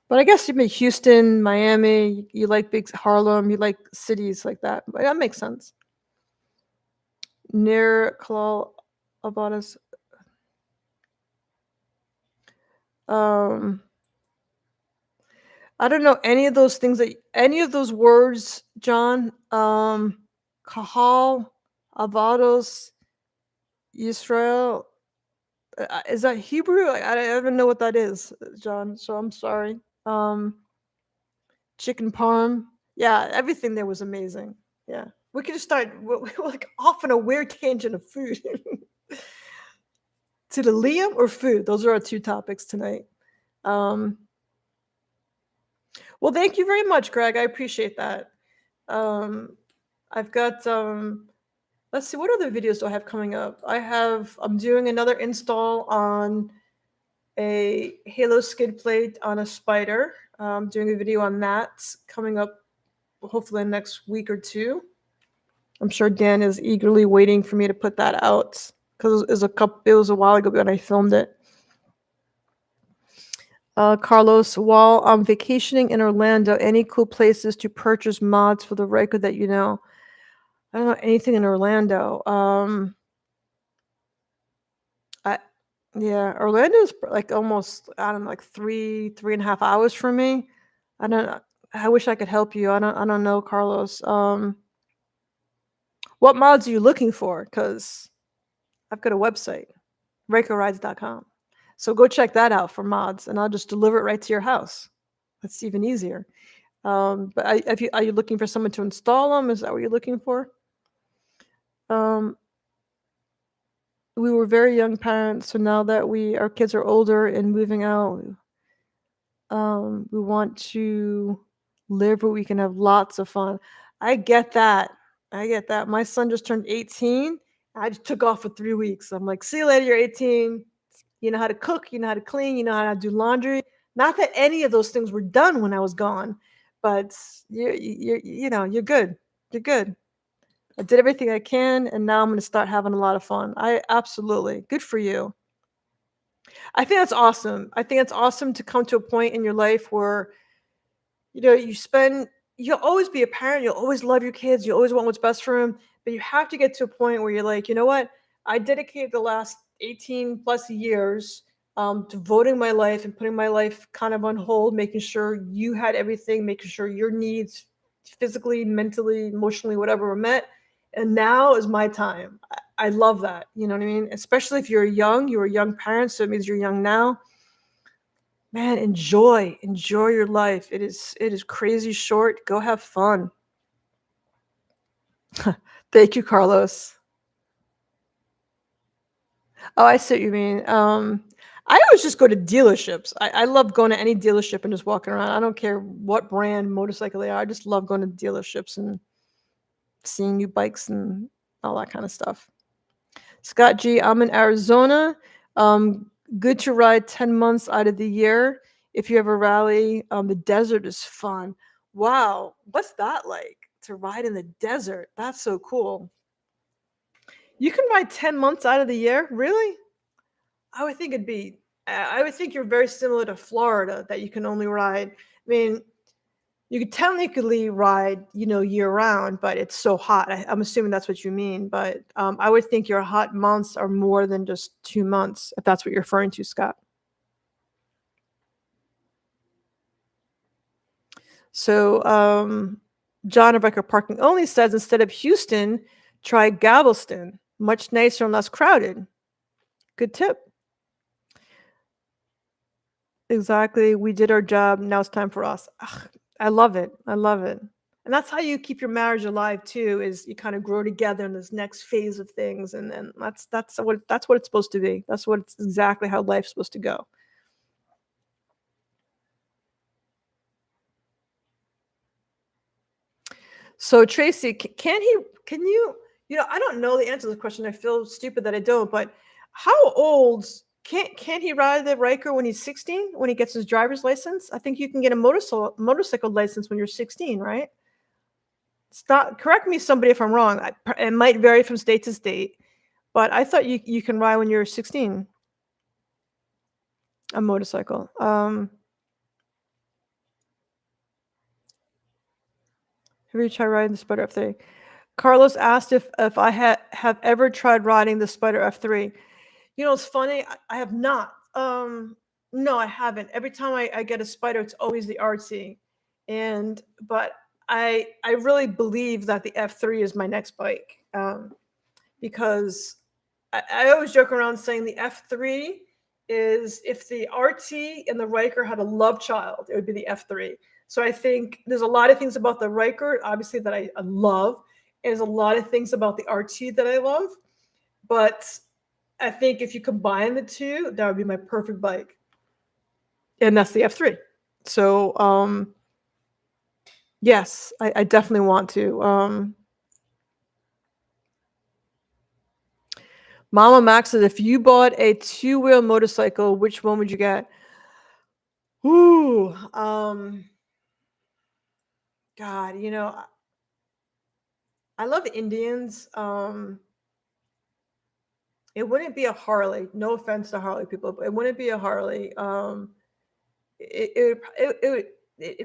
But I guess you mean Houston, Miami. You like big Harlem. You like cities like that. But that makes sense. Near Kalal Abadas. Um, I don't know any of those things any of those words, John. Kahal, Avados, Israel. Is that Hebrew? I don't even know what that is, John. So I'm sorry. Chicken parm. Yeah, everything there was amazing. Yeah, we could just start. We're like off on a weird tangent of food. To the Liam or food? Those are our two topics tonight. Um, well, thank you very much, Greg. I appreciate that. I've got let's see, what other videos do I have coming up? I'm doing another install on a Halo skid plate on a Spyder. I'm doing a video on that coming up hopefully in the next week or two. I'm sure Dan is eagerly waiting for me to put that out because it was a while ago when I filmed it. Carlos, while I'm vacationing in Orlando, any cool places to purchase mods for the Ryker that you know? I don't know anything in Orlando. Yeah, Orlando's like almost, I don't know, like 3.5 hours from me. I don't. I wish I could help you. I don't know, Carlos. What mods are you looking for? Because I've got a website, RykerRides.com. So go check that out for mods, and I'll just deliver it right to your house. That's even easier. But are you looking for someone to install them? Is that what you're looking for? We were very young parents, so now that our kids are older and moving out, we want to live where we can have lots of fun. I get that. My son just turned 18. I just took off for 3 weeks. I'm like, see you later, you're 18. You know how to cook, you know how to clean, you know how to do laundry. Not that any of those things were done when I was gone, but you're good. You're good. I did everything I can, and now I'm going to start having a lot of fun. I absolutely good for you. I think that's awesome. I think it's awesome to come to a point in your life where you spend. You'll always be a parent. You'll always love your kids. You always want what's best for them. But you have to get to a point where you're like, you know what? I dedicated the last 18 plus years devoting my life and putting my life kind of on hold, making sure you had everything, making sure your needs, physically, mentally, emotionally, whatever, were met. And now is my time. I love that. You know what I mean? Especially if you're a young parent, so it means you're young now. Man, enjoy your life. It is crazy short. Go have fun. Thank you, Carlos. Oh, I see what you mean. I always just go to dealerships. I love going to any dealership and just walking around. I don't care what brand motorcycle they are. I just love going to dealerships and seeing new bikes and all that kind of stuff. Scott G, I'm in Arizona. Good to ride 10 months out of the year. If you ever rally, the desert is fun. Wow, what's that like to ride in the desert? That's so cool. You can ride 10 months out of the year? Really? I would think it'd be, I would think you're very similar to Florida that you can only ride. I mean, you could technically ride, year round, but it's so hot. I'm assuming that's what you mean. But I would think your hot months are more than just 2 months, if that's what you're referring to, Scott. So John of Ryker Parking Only says instead of Houston, try Galveston. Much nicer and less crowded. Good tip. Exactly. We did our job. Now it's time for us. Ugh, I love it. I love it. And that's how you keep your marriage alive too, is you kind of grow together in this next phase of things. And then that's what it's supposed to be. That's what it's exactly how life's supposed to go. So Tracy, can I don't know the answer to the question. I feel stupid that I don't, but how old can't he ride the Ryker when he's 16, when he gets his driver's license? I think you can get a motorcycle license when you're 16, right? Stop, correct me somebody if I'm wrong. It might vary from state to state, but I thought you can ride when you're 16, a motorcycle. Have you tried riding the Spyder F3? Carlos asked if I have ever tried riding the Spyder F3. It's funny. I have not. No, I haven't. Every time I get a Spyder, it's always the RT, but I really believe that the F3 is my next bike, because I always joke around saying the F3 is, if the RT and the Ryker had a love child, it would be the F3. So I think there's a lot of things about the Ryker, obviously, that I love. There's a lot of things about the RT that I love, but I think if you combine the two, that would be my perfect bike, and that's the F3. So yes, I definitely want to. Mama Max says, if you bought a two-wheel motorcycle, which one would you get? Ooh, God, I love Indians. It wouldn't be a Harley. No offense to Harley people, but it wouldn't be a Harley. It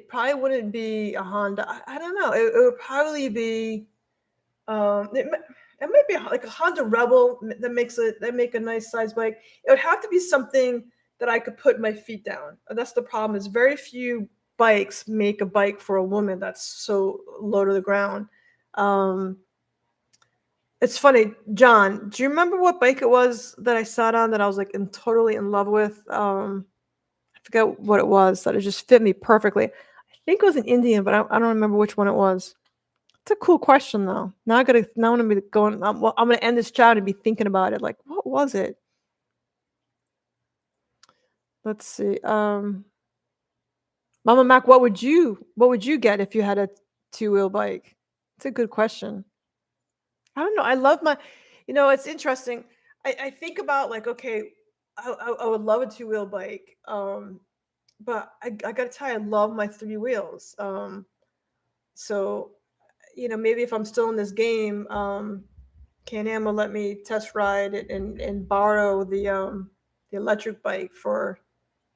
probably wouldn't be a Honda. I don't know. It would probably be it might be like a Honda Rebel that make a nice size bike. It would have to be something that I could put my feet down. That's the problem. Is very few bikes make a bike for a woman that's so low to the ground. It's funny, John. Do you remember what bike it was that I sat on that I was like totally in love with? I forget what it was, that it just fit me perfectly. I think it was an Indian, but I don't remember which one it was. It's a cool question though. Now I'm gonna be going. Well, I'm gonna end this chat and be thinking about it. Like, what was it? Let's see. Mama Mac, what would you get if you had a two-wheel bike? It's a good question. I don't know. I love my. It's interesting. I think about, like, okay, I would love a two-wheel bike. but I gotta tell you, I love my three wheels. So maybe if I'm still in this game, Can-Am will let me test ride it and borrow the electric bike for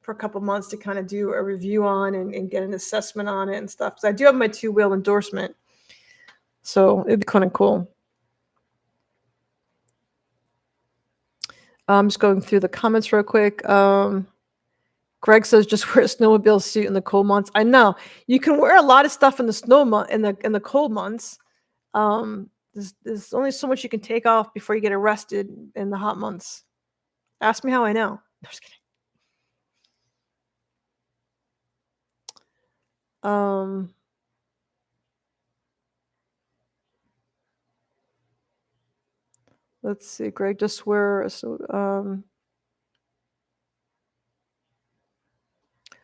a couple months to kind of do a review on and get an assessment on it and stuff. Because I do have my two-wheel endorsement, so it'd be kind of cool. I'm just going through the comments real quick. Greg says just wear a snowmobile suit in the cold months. I know you can wear a lot of stuff in the in the cold months. There's only so much you can take off before you get arrested in the hot months. Ask me how I know. No, just kidding. Let's see, Greg, just wear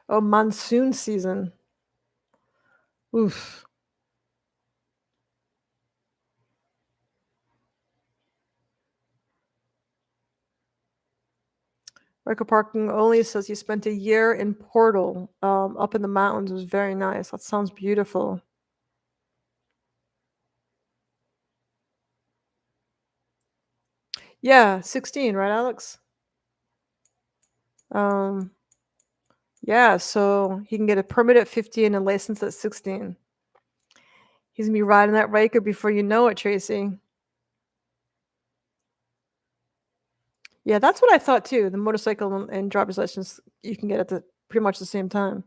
monsoon season. Oof. Ryker Parking only says he spent a year in Portal, up in the mountains. It was very nice. That sounds beautiful. Yeah, 16, right, Alex? Yeah, so he can get a permit at 15 and a license at 16. He's gonna be riding that Ryker before you know it, Tracy. Yeah, that's what I thought too. The motorcycle and driver's license you can get at the pretty much the same time.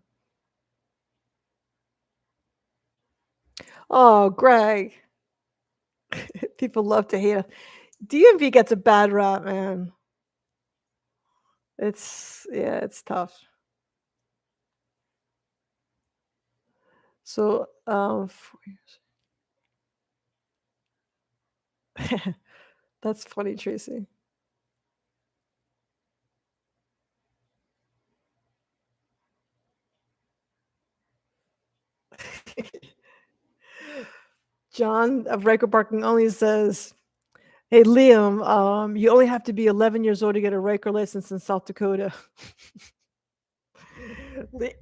Oh, Greg. People love to hate him. DMV gets a bad rap, man. It's tough. So, 4 years. That's funny, Tracy. John of Ryker Parking only says, "Hey Liam, you only have to be 11 years old to get a Ryker license in South Dakota."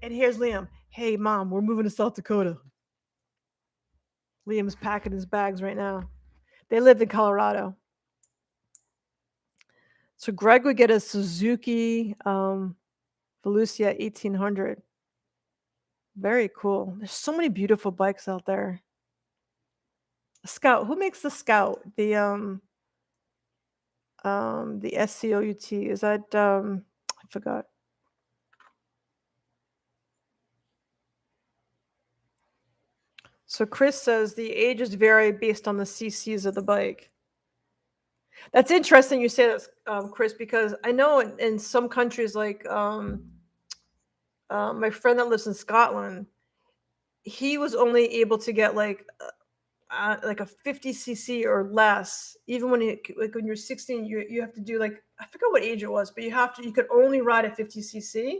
And here's Liam. "Hey mom, we're moving to South Dakota." Liam's packing his bags right now. They lived in Colorado. So Greg would get a Suzuki Velocia 1800. Very cool. There's so many beautiful bikes out there. Scout. Who makes the Scout? The SCOUT. Is that I forgot. So Chris says the ages vary based on the CCs of the bike. That's interesting you say that, Chris, because I know in some countries like my friend that lives in Scotland, he was only able to get like a 50 cc or less. Even when you're 16, you have to do like, I forgot what age it was, but you could only ride a 50 cc,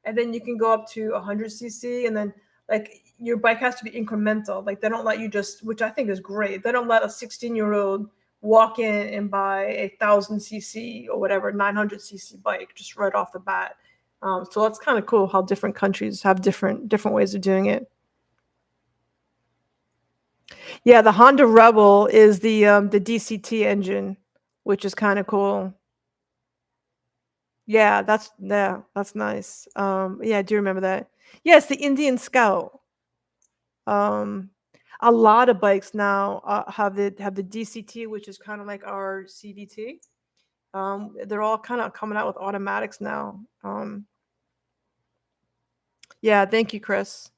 and then you can go up to 100 cc, and then like your bike has to be incremental. Like they don't let you just, which I think is great. They don't let a 16-year-old walk in and buy a 1000 cc or whatever 900 cc bike just right off the bat. So that's kind of cool how different countries have different ways of doing it. Yeah, the Honda Rebel is the DCT engine, which is kind of cool. Yeah, that's nice. Yeah, I do remember that. Yeah, it's the Indian Scout. A lot of bikes now have the DCT, which is kind of like our CVT. They're all kind of coming out with automatics now. Yeah, thank you, Chris.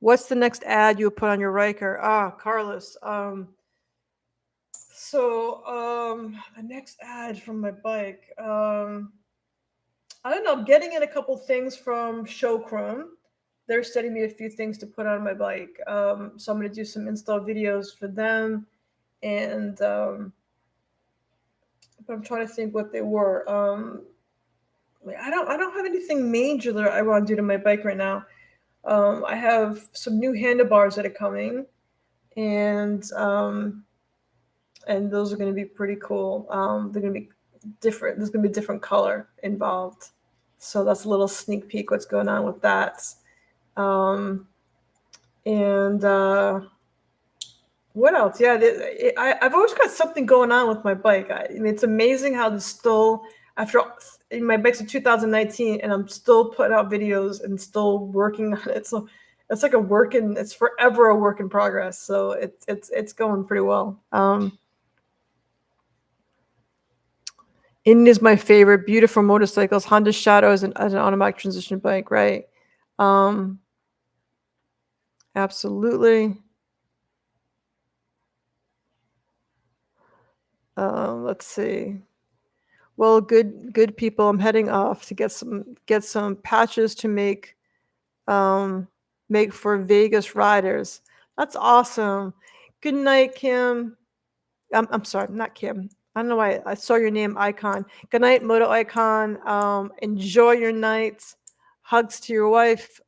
What's the next ad you would put on your Ryker? Carlos. The next ad from my bike. I don't know. I'm getting in a couple things from Showchrome. They're sending me a few things to put on my bike. So I'm going to do some install videos for them, and but I'm trying to think what they were. I don't have anything major that I want to do to my bike right now. I have some new handlebars that are coming, and those are going to be pretty cool. They're going to be different. There's going to be a different color involved. So that's a little sneak peek what's going on with that. And what else? Yeah, I've always got something going on with my bike. I mean, it's amazing how this still, my bike's a 2019, and I'm still putting out videos and still working on it. So it's like it's forever a work in progress. So it's going pretty well. India's my favorite. Beautiful motorcycles. Honda Shadow is an automatic transmission bike, right? Absolutely. Let's see. Well, good people. I'm heading off to get some patches to make for Vegas riders. That's awesome. Good night, Kim. I'm sorry, not Kim. I don't know why I saw your name, Icon. Good night, Moto Icon. Enjoy your night. Hugs to your wife.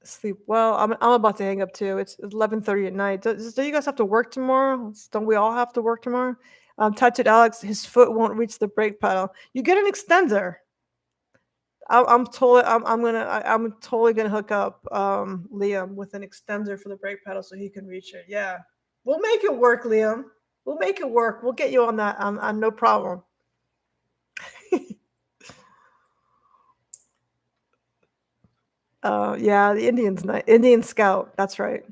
Sleep well. I'm about to hang up too. It's 11:30 at night. Do you guys have to work tomorrow? Don't we all have to work tomorrow? Tattooed Alex, his foot won't reach the brake pedal. You get an extender. I'm totally gonna hook up Liam with an extender for the brake pedal so he can reach it. Yeah, we'll make it work, Liam. We'll make it work. We'll get you on that. No problem. Yeah, the Indian Scout. That's right.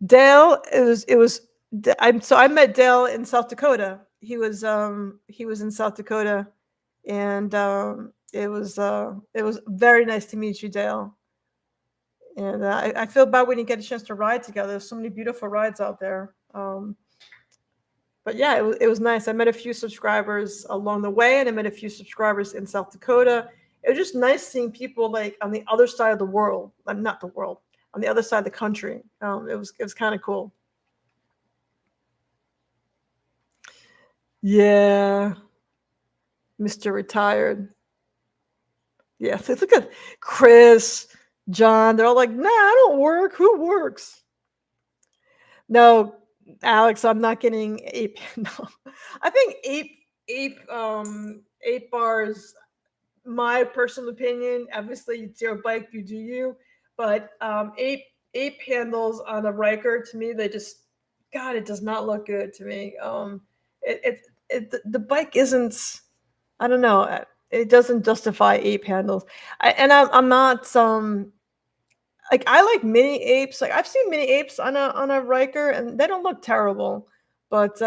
Dale, I met Dale in South Dakota. He was in South Dakota, and it was very nice to meet you, Dale. And I feel bad we didn't get a chance to ride together. There's so many beautiful rides out there. But yeah, it was nice. I met a few subscribers along the way, and I met a few subscribers in South Dakota. It was just nice seeing people like on the other side of the world. Not the world, on the other side of the country. It was kind of cool. Yeah, Mr. Retired. Yeah, look at Chris, John. They're all like, "Nah, I don't work. Who works?" No, Alex, I'm not getting ape. No, I think ape bars. My personal opinion. Obviously, it's your bike. You do you. But ape handles on a Ryker, to me, they just, God, it does not look good to me. The bike isn't. I don't know. It doesn't justify ape handles. I'm not like, I like mini apes. Like, I've seen mini apes on a Ryker, and they don't look terrible. But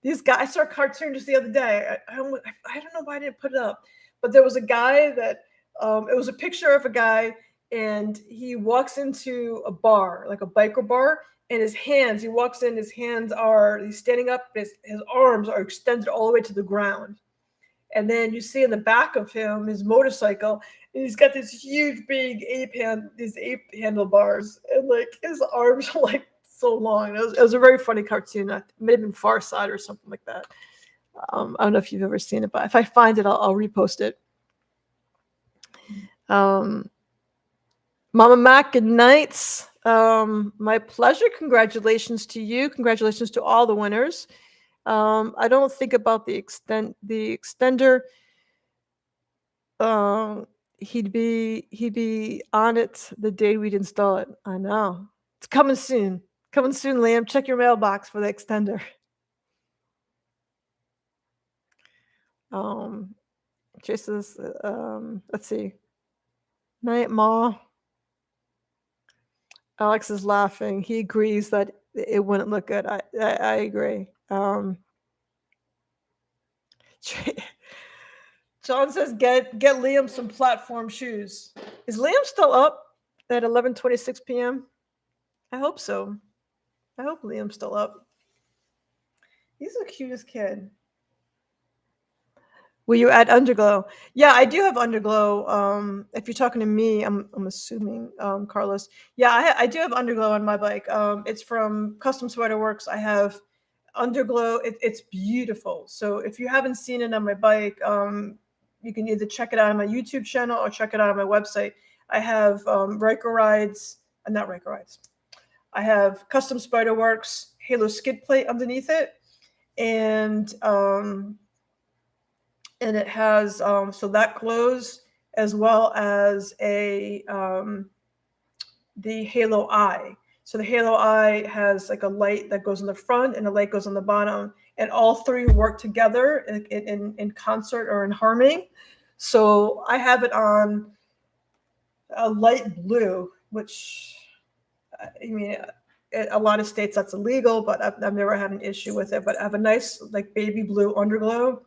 these guys, I saw a cartoon just the other day. I don't know why I didn't put it up, but there was a guy that it was a picture of a guy, and he walks into a bar, like a biker bar, and he walks in, he's standing up, his arms are extended all the way to the ground. And then you see in the back of him his motorcycle, and he's got this huge, big these ape handlebars, and like his arms are like so long. It was a very funny cartoon. It may have been Far Side or something like that. I don't know if you've ever seen it, but if I find it, I'll repost it. Mama Mac, good night. My pleasure. Congratulations to you. Congratulations to all the winners. I don't think about the extender. He'd be on it the day we'd install it. I know. It's coming soon. Coming soon, Liam. Check your mailbox for the extender. Jason's let's see. Night, Ma. Alex is laughing. He agrees that it wouldn't look good. I agree. John says get Liam some platform shoes. Is Liam still up at 11:26 p.m.? I hope so. I hope Liam's still up. He's the cutest kid. Will you add underglow? Yeah, I do have underglow. If you're talking to me, I'm assuming, Carlos. Yeah, I do have underglow on my bike. It's from Custom Spyder Works. I have underglow. It's beautiful. So if you haven't seen it on my bike, you can either check it out on my YouTube channel or check it out on my website. I have Ryker Rydes, not Ryker Rydes. I have Custom Spyder Works Halo skid plate underneath it, and and it has so that glows, as well as a the halo eye. So the halo eye has like a light that goes in the front and a light goes on the bottom, and all three work together in concert or in harmony. So I have it on a light blue, which I mean, a lot of states that's illegal, but I've never had an issue with it. But I have a nice like baby blue underglow,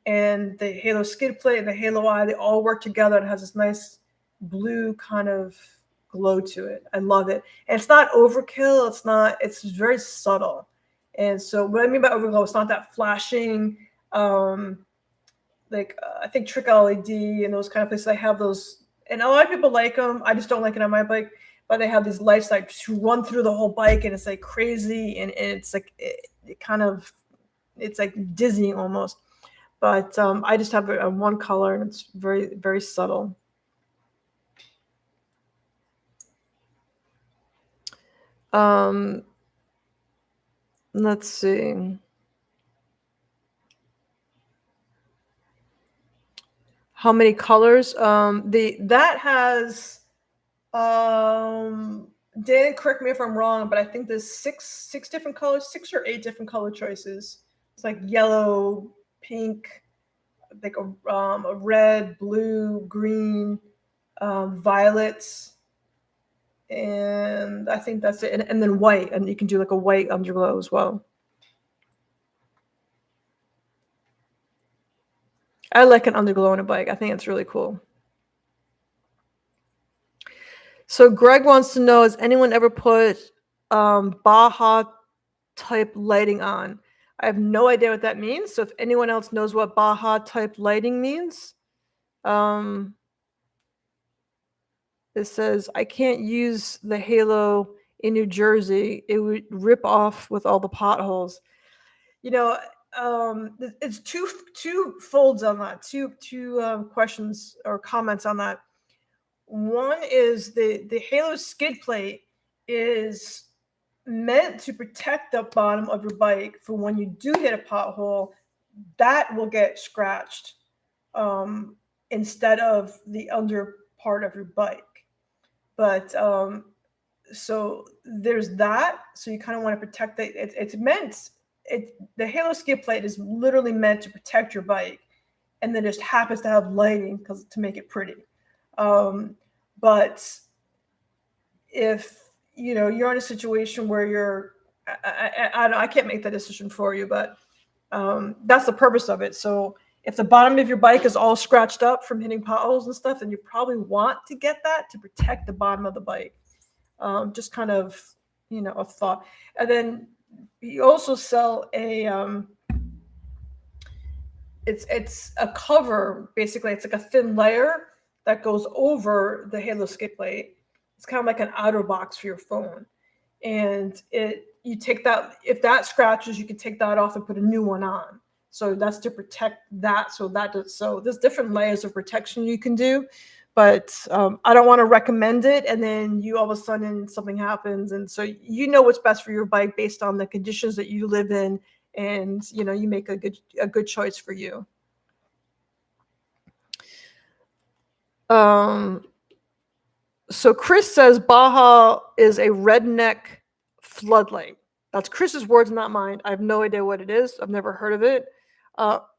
and the halo skid plate and the halo eye, they all work together and has this nice blue kind of glow to it. I love it. And it's not overkill. It's not. It's very subtle. And so what I mean by overglow, it's not that flashing. I think Trick LED and those kind of places. I have those, and a lot of people like them. I just don't like it on my bike. But they have these lights that just run through the whole bike, and it's like crazy, and it's like it kind of, it's like dizzying almost. But I just have a one color, and it's very, very subtle. Let's see. How many colors? That has Dan, correct me if I'm wrong, but I think there's six different colors, 6 or 8 different color choices. It's like yellow, pink, like a red, blue, green, violets, and I think that's it. And then white, and you can do like a white underglow as well. I like an underglow on a bike. I think it's really cool. So Greg wants to know: has anyone ever put Baja type lighting on? I have no idea what that means. So if anyone else knows what Baja type lighting means, it says, I can't use the halo in New Jersey. It would rip off with all the potholes. You know, it's two folds on that. Two questions or comments on that. One is the halo skid plate is meant to protect the bottom of your bike for when you do hit a pothole, that will get scratched instead of the under part of your bike. But so there's that. So you kind of want to protect it. It's meant. The halo skid plate is literally meant to protect your bike, and then just happens to have lighting because to make it pretty. But if you're in a situation where you're, I can't make that decision for you, but that's the purpose of it. So if the bottom of your bike is all scratched up from hitting potholes and stuff, then you probably want to get that to protect the bottom of the bike. Just kind of, a thought. And then you also sell a, it's a cover, basically. It's like a thin layer that goes over the halo skid plate. It's kind of like an outer box for your phone. And you take that, if that scratches, you can take that off and put a new one on. So that's to protect that. So there's different layers of protection you can do, but I don't want to recommend it. And then you all of a sudden something happens. And so what's best for your bike based on the conditions that you live in. And, you make a good choice for you. So Chris says Baja is a redneck floodlight. That's Chris's words, not mine. I have no idea what it is. I've never heard of it. Up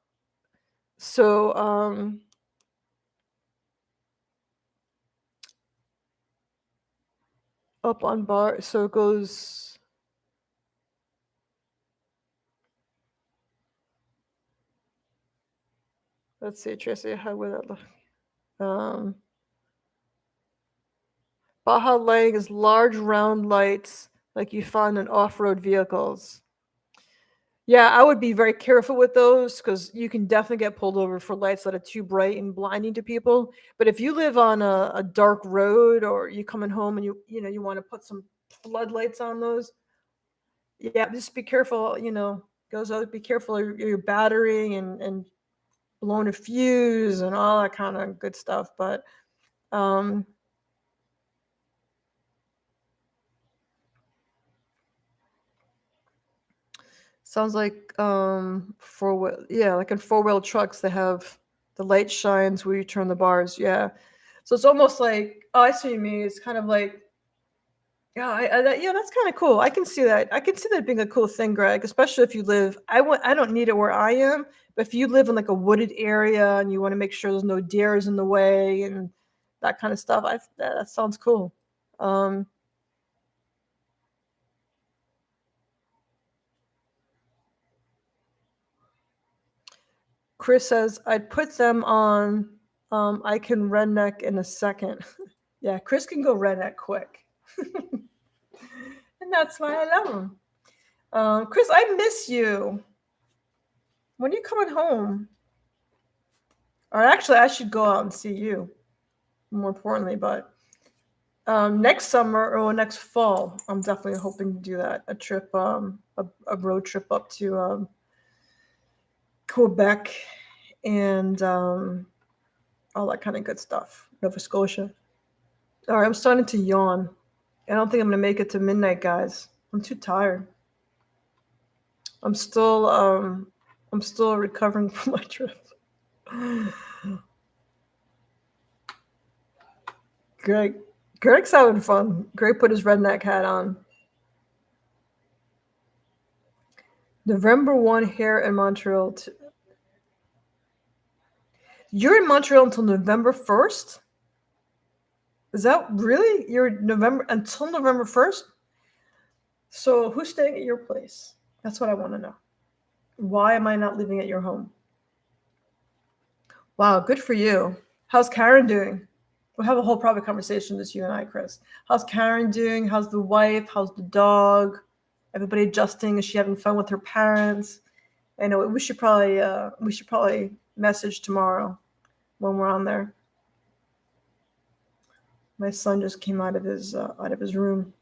on bar, so it goes. Let's see, Tracy, how would that look? Baja lighting is large round lights like you find in off-road vehicles. Yeah, I would be very careful with those because you can definitely get pulled over for lights that are too bright and blinding to people. But if you live on a dark road, or you coming home and you want to put some floodlights on those, yeah, just be careful. Goes out. Be careful of your battery and blowing a fuse and all that kind of good stuff. But sounds like like in 4-wheel trucks they have The light shines where you turn the bars. Yeah. So it's almost like, oh, I see what you mean. It's kind of like, yeah, yeah, that's kind of cool. I can see that. I can see that being a cool thing, Greg. Especially if you live. I don't need it where I am, but if you live in like a wooded area and you want to make sure there's no deers in the way and that kind of stuff, that sounds cool. Chris says I'd put them on. I can redneck in a second. Yeah, Chris can go redneck quick, and that's why I love him. Chris, I miss you. When are you coming home? Or actually, I should go out and see you. More importantly, but next summer or next fall, I'm definitely hoping to do that. A trip, a road trip up to Quebec and all that kind of good stuff. Nova Scotia. All right, I'm starting to yawn. I don't think I'm gonna make it to midnight, guys. I'm too tired. I'm still recovering from my trip. Greg's having fun. Greg put his redneck hat on. November 1 here in Montreal. You're in Montreal until November 1st? Is that really? You're November until November 1st? So who's staying at your place? That's what I want to know. Why am I not living at your home? Wow, good for you. How's Karen doing? We'll have a whole private conversation, just you and I, Chris. How's Karen doing? How's the wife? How's the dog? Everybody adjusting? Is she having fun with her parents? I know we should probably message tomorrow when we're on there. My son just came out of his room.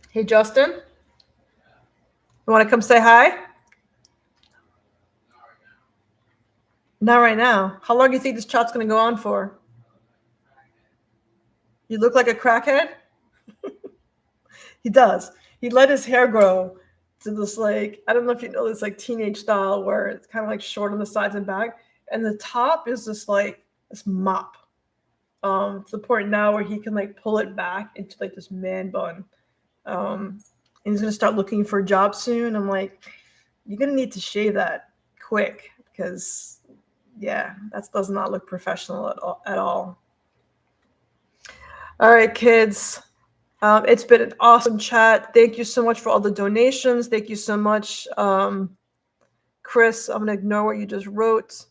Hey, Justin, you want to come say hi? Not right now. How long do you think this chat's going to go on for? You look like a crackhead? He does. He let his hair grow to this, like, I don't know if you know this, like, teenage style where it's kind of like short on the sides and back. And the top is just like this mop. To the point now where he can like pull it back into like this man bun. And he's going to start looking for a job soon. I'm like, you're going to need to shave that quick because, yeah, that does not look professional at all. All right, kids. It's been an awesome chat. Thank you so much for all the donations. Thank you so much, Chris. I'm going to ignore what you just wrote.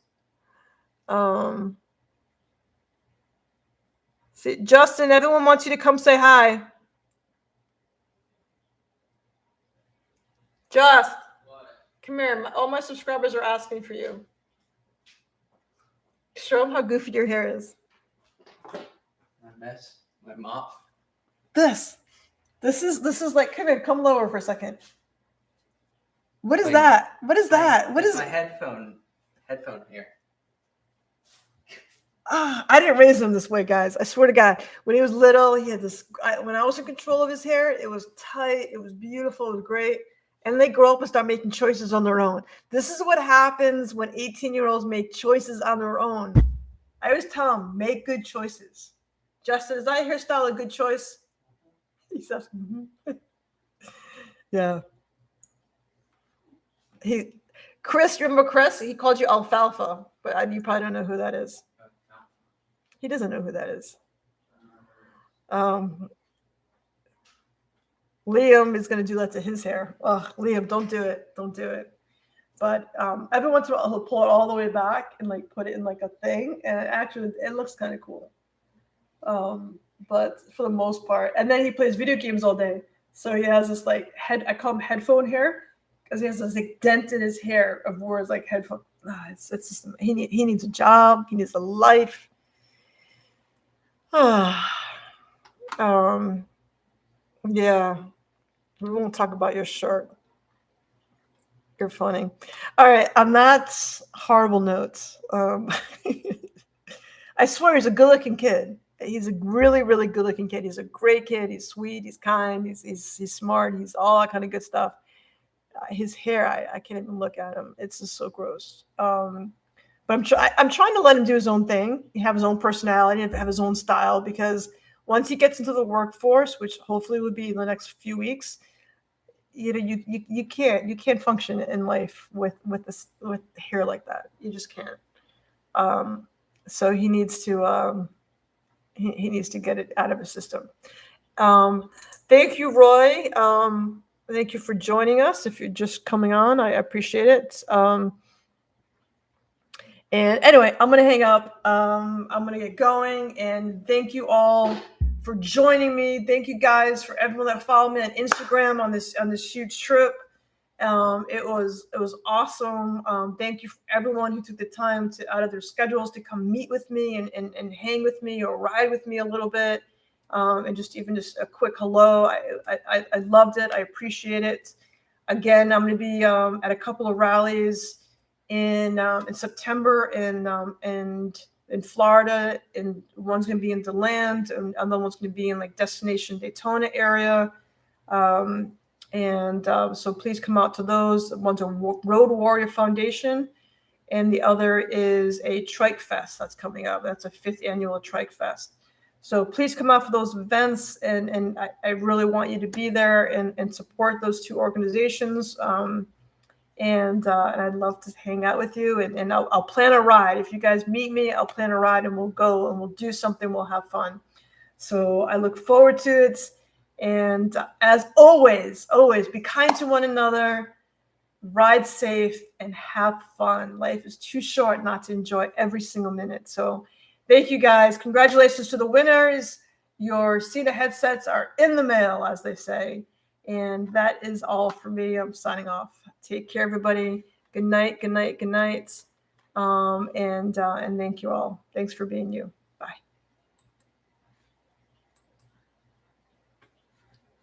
See, Justin, everyone wants you to come say hi. Just, come here. All my subscribers are asking for you. Show them how goofy your hair is. My mess, my mop. This is like, come here, come lower for a second. What is that? What is that? What is my headphone here? I didn't raise him this way, guys. I swear to God. When he was little, he had this. When I was in control of his hair, it was tight. It was beautiful. It was great. And they grow up and start making choices on their own. This is what happens when 18-year-olds make choices on their own. I always tell them, make good choices. Justin, is that hairstyle a good choice? He says, yeah. Chris, remember Chris? He called you alfalfa, but you probably don't know who that is. He doesn't know who that is. Liam is going to do that to his hair. Ugh, Liam, don't do it. Don't do it. But every once in a while, he'll pull it all the way back and like put it in like a thing. And it looks kind of cool. But for the most part, and then he plays video games all day. So he has this like I call him headphone hair because he has this like dent in his hair of words like headphone. It's just, he needs a job. He needs a life. Yeah, we won't talk about your shirt. You're funny. All right, on that horrible note, I swear he's a good-looking kid. He's a really, really good-looking kid. He's a great kid. He's sweet. He's kind. He's smart. He's all that kind of good stuff. his hair, I can't even look at him. It's just so gross. But I'm trying to let him do his own thing. He have his own personality, have his own style, because once he gets into the workforce, which hopefully would be in the next few weeks, you can't function in life with hair like that. You just can't. So he needs to he needs to get it out of his system. Thank you, Roy. Thank you for joining us. If you're just coming on, I appreciate it. And anyway, I'm going to hang up. I'm going to get going. And thank you all for joining me. Thank you guys for everyone that followed me on Instagram on this huge trip. It was awesome. Thank you for everyone who took the time out of their schedules to come meet with me and hang with me or ride with me a little bit. And just a quick hello. I loved it. I appreciate it. Again, I'm going to be at a couple of rallies in September and in Florida, and one's going to be in DeLand, and another one's going to be in like Destination Daytona area. So please come out to those. One's a Road Warrior Foundation, and the other is a Trike Fest that's coming up. That's a 5th annual Trike Fest. So please come out for those events, and I really want you to be there and support those two organizations. And I'd love to hang out with you, and I'll plan a ride. If you guys meet me, I'll plan a ride, and we'll go and we'll do something. We'll have fun. So I look forward to it. And as always, be kind to one another, ride safe, and have fun. Life is too short not to enjoy every single minute. So thank you guys. Congratulations to the winners. Your Cena headsets are in the mail, as they say. And that is all for me. I'm signing off. Take care, everybody. Good night. And thank you all. Thanks for being you.